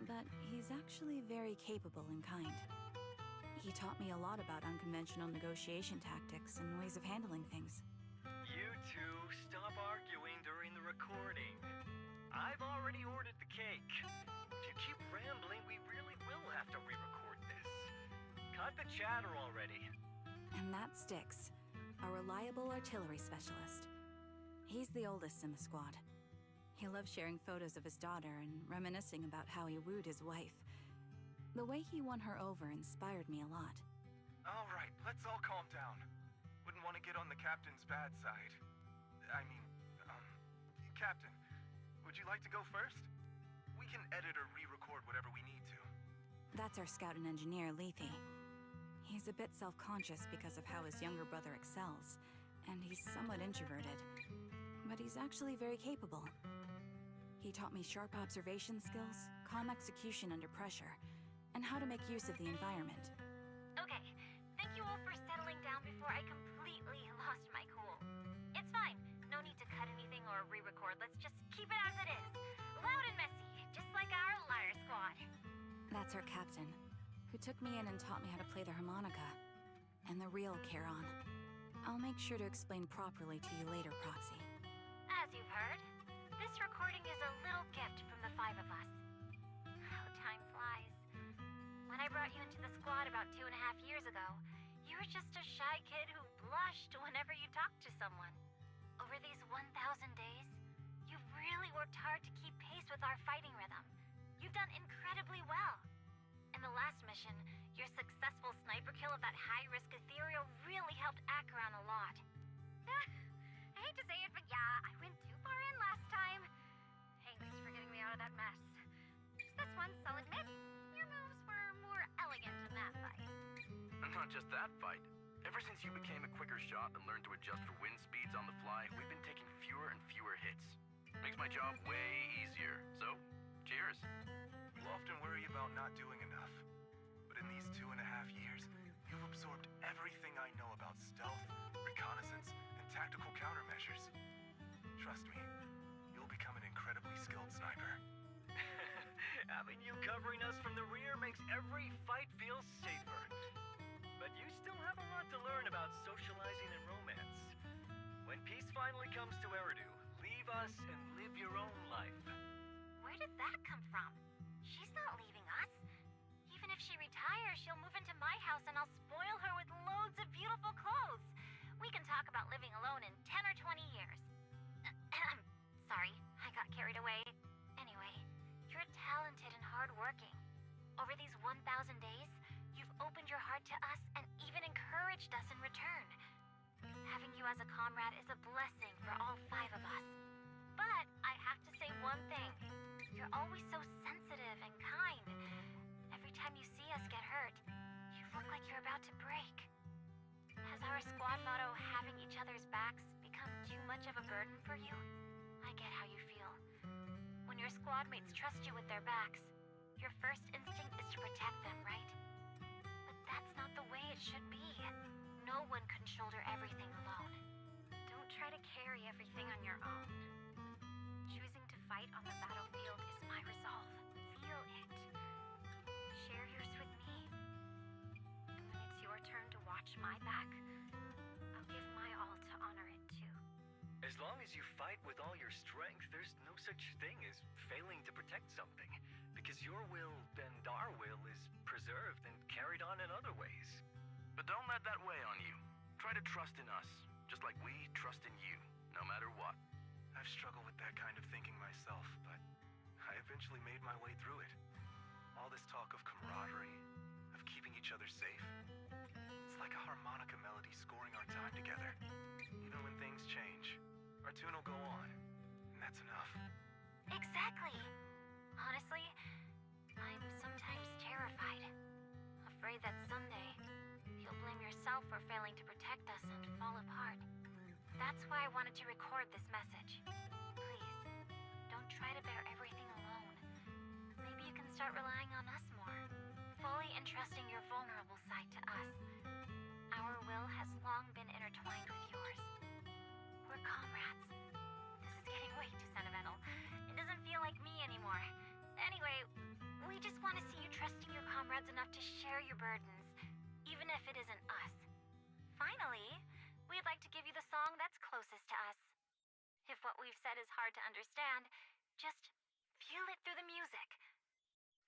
but he's actually very capable and kind. He taught me a lot about unconventional negotiation tactics and ways of handling things. You two, stop arguing during the recording. I've already ordered the cake. If you keep rambling, we really will have to re-record this. Cut the chatter already. And that Styx, a reliable artillery specialist. He's the oldest in the squad. He loves sharing photos of his daughter and reminiscing about how he wooed his wife. The way he won her over inspired me a lot. All right, let's all calm down. Wouldn't want to get on the captain's bad side. Captain, would you like to go first? We can edit or re-record whatever we need to. That's our scout and engineer, Lethe. He's a bit self-conscious because of how his younger brother excels, and he's somewhat introverted. But he's actually very capable. He taught me sharp observation skills, calm execution under pressure, and how to make use of the environment. Okay, thank you all for settling down before I completely lost my cool. episode. Let's just keep it as it is. Loud and messy, just like our Liar Squad. That's our captain, who took me in and taught me how to play the harmonica. And the real Charon. I'll make sure to explain properly to you later, Proxy. As you've heard, this recording is a little gift from the five of us. How time flies. When I brought you into the squad about 2.5 years ago, you were just a shy kid who blushed whenever you talked to someone. Over these 1,000 days, you've really worked hard to keep pace with our fighting rhythm. You've done incredibly well. In the last mission, your successful sniper kill of that high-risk ethereal really helped Acheron a lot. I hate to say it, but yeah, I went too far in last time. Thanks for getting me out of that mess. Just this once, I'll admit, your moves were more elegant in that fight. And not just that fight. Ever since you became a quicker shot and learned to adjust for wind speeds on the fly, we've been taking fewer and fewer hits. Makes my job way easier. So, cheers. You often worry about not doing enough. But in these 2.5 years, you've absorbed everything I know about stealth, reconnaissance, and tactical countermeasures. Trust me, you'll become an incredibly skilled sniper. Having you covering us from the rear makes every fight feel safer. But you still have a lot to learn about socializing and romance. When peace finally comes to Eridu, leave us and live your own life. Where did that come from? She's not leaving us. Even if she retires, she'll move into my house and I'll spoil her with loads of beautiful clothes. We can talk about living alone in 10 or 20 years. Sorry, I got carried away. Anyway, you're talented and hardworking. Over these 1,000 days, you've opened your heart to us and even encouraged us in return. Having you as a comrade is a blessing for all 5 of us. But I have to say one thing. You're always so sensitive and kind. Every time you see us get hurt, you look like you're about to break. Has our squad motto, having each other's backs, become too much of a burden for you? I get how you feel. When your squad mates trust you with their backs, your first instinct is to protect them, right? But that's not the way it should be. No one can shoulder everything alone. Don't try to carry everything on your own. Choosing to fight on the battlefield is my resolve. Feel it. Share yours with me. And when it's your turn to watch my back, I'll give my all to honor it too. As long as you fight with all your strength, there's no such thing as failing to protect something, because your will and our will is preserved and carried on in other ways. But don't let that weigh on you. Try to trust in us, just like we trust in you, no matter what. I've struggled with that kind of thinking myself, but I eventually made my way through it. All this talk of camaraderie, of keeping each other safe, it's like a harmonica melody scoring our time together. Even when things change, our tune will go on, and that's enough. Exactly. Honestly, I'm sometimes terrified. Afraid that someday, you'll blame yourself for failing to protect us and fall apart. That's why I wanted to record this message. Please, don't try to bear everything alone. Maybe you can start relying on us more, fully entrusting your vulnerable side to us. Our will has long been intertwined with yours. We're comrades. This is getting way too sentimental. It doesn't feel like me anymore. Anyway, we just want to see you trusting your comrades enough to share your burdens, even if it isn't us. Finally, we'd like to give you the song that's closest to us. If what we've said is hard to understand, just feel it through the music.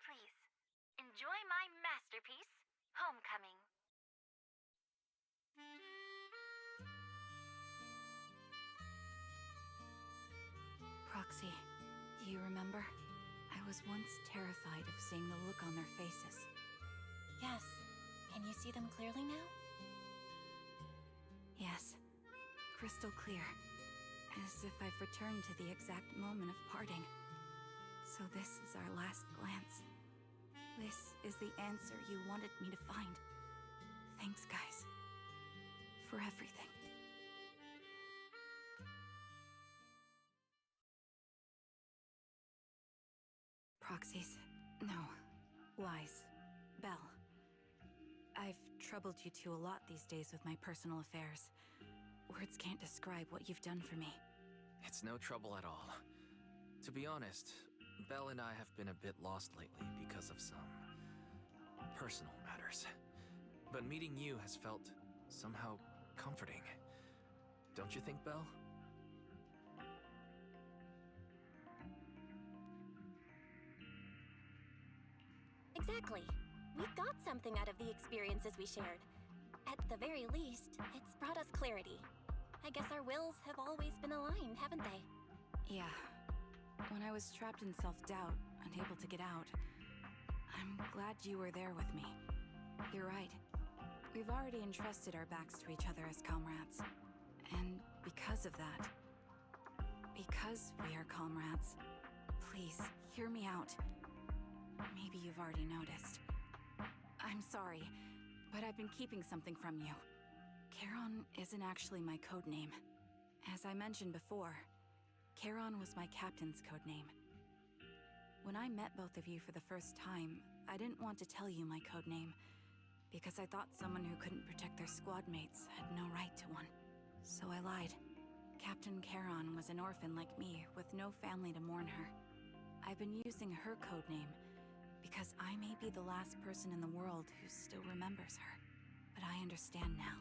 Please, enjoy my masterpiece, Homecoming. Proxy, do you remember? I was once terrified of seeing the look on their faces. Yes. Can you see them clearly now? Yes. Crystal clear. As if I've returned to the exact moment of parting. So this is our last glance. This is the answer you wanted me to find. Thanks, guys. For everything. Proxies. No. Lies. Belle. I've troubled you two a lot these days with my personal affairs. Words can't describe what you've done for me. It's no trouble at all. To be honest, Belle and I have been a bit lost lately because of some personal matters. But meeting you has felt somehow comforting. Don't you think, Belle? Exactly. We got something out of the experiences we shared. At the very least, it's brought us clarity. I guess our wills have always been aligned, haven't they? Yeah. When I was trapped in self-doubt, unable to get out, I'm glad you were there with me. You're right. We've already entrusted our backs to each other as comrades. And because of that, because we are comrades, please, hear me out. Maybe you've already noticed. I'm sorry, but I've been keeping something from you. Charon isn't actually my codename. As I mentioned before, Charon was my captain's codename. When I met both of you for the first time, I didn't want to tell you my codename, because I thought someone who couldn't protect their squad mates had no right to one. So I lied. Captain Charon was an orphan like me, with no family to mourn her. I've been using her codename because I may be the last person in the world who still remembers her. But I understand now.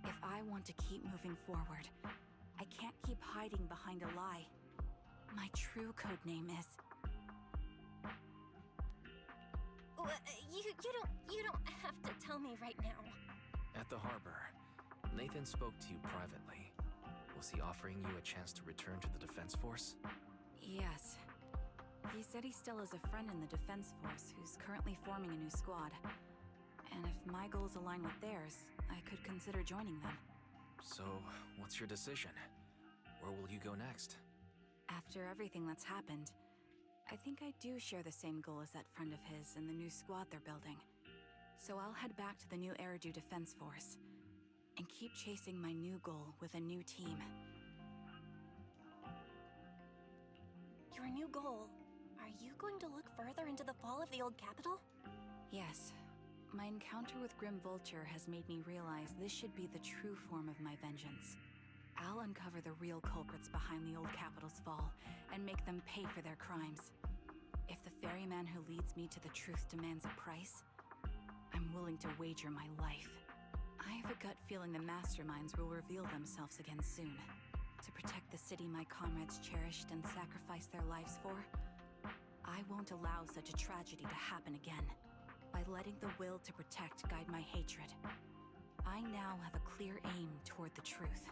If I want to keep moving forward, I can't keep hiding behind a lie. My true codename is... You don't have to tell me right now. At the harbor, Nathan spoke to you privately. Was he offering you a chance to return to the Defense Force? Yes. He said he still has a friend in the Defense Force who's currently forming a new squad. And if my goals align with theirs, I could consider joining them. So, what's your decision? Where will you go next? After everything that's happened, I think I do share the same goal as that friend of his and the new squad they're building. So I'll head back to the new Eridu Defense Force and keep chasing my new goal with a new team. Your new goal? Are you going to look further into the fall of the old capital? Yes. My encounter with Grim Vulture has made me realize this should be the true form of my vengeance. I'll uncover the real culprits behind the old capital's fall and make them pay for their crimes. If the ferryman who leads me to the truth demands a price, I'm willing to wager my life. I have a gut feeling the masterminds will reveal themselves again soon. To protect the city my comrades cherished and sacrificed their lives for, I won't allow such a tragedy to happen again. By letting the will to protect guide my hatred, I now have a clear aim toward the truth.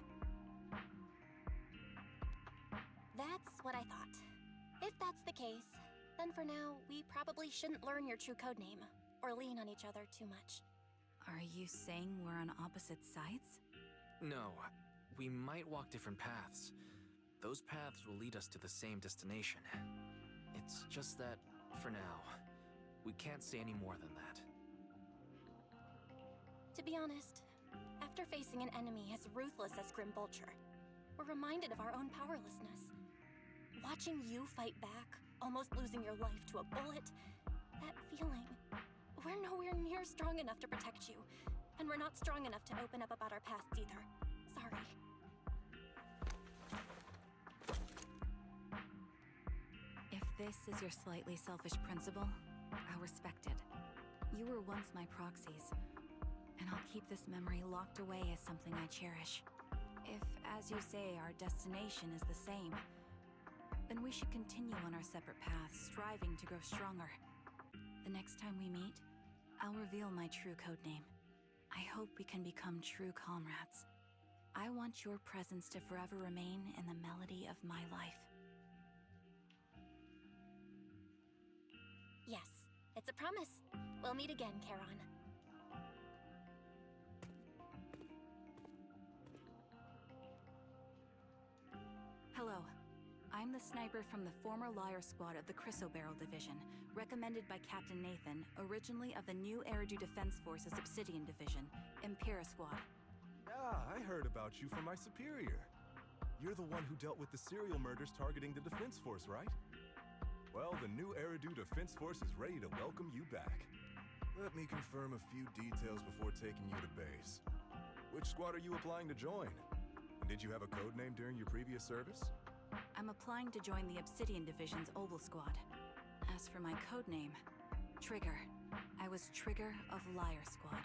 That's what I thought. If that's the case, then for now, we probably shouldn't learn your true codename, or lean on each other too much. Are you saying we're on opposite sides? No, we might walk different paths. Those paths will lead us to the same destination. It's just that, for now, we can't say any more than that. To be honest, after facing an enemy as ruthless as Grim Vulture, we're reminded of our own powerlessness. Watching you fight back, almost losing your life to a bullet, that feeling. We're nowhere near strong enough to protect you, and we're not strong enough to open up about our pasts either. Sorry. If this is your slightly selfish principle, I'll respect it. You were once my proxies, and I'll keep this memory locked away as something I cherish. If, as you say, our destination is the same, then we should continue on our separate paths, striving to grow stronger. The next time we meet, I'll reveal my true codename. I hope we can become true comrades. I want your presence to forever remain in the melody of my life. Yes, it's a promise. We'll meet again, Charon. Hello. I'm the sniper from the former Liar Squad of the Chrysoberyl Division, recommended by Captain Nathan, originally of the new Eridu Defense Force's Obsidian Division, Impera Squad. Ah, I heard about you from my superior. You're the one who dealt with the serial murders targeting the Defense Force, right? Well, the new Eridu Defense Force is ready to welcome you back. Let me confirm a few details before taking you to base. Which squad are you applying to join? And did you have a code name during your previous service? I'm applying to join the Obsidian Division's Oval Squad. As for my codename, Trigger. I was Trigger of Liar Squad.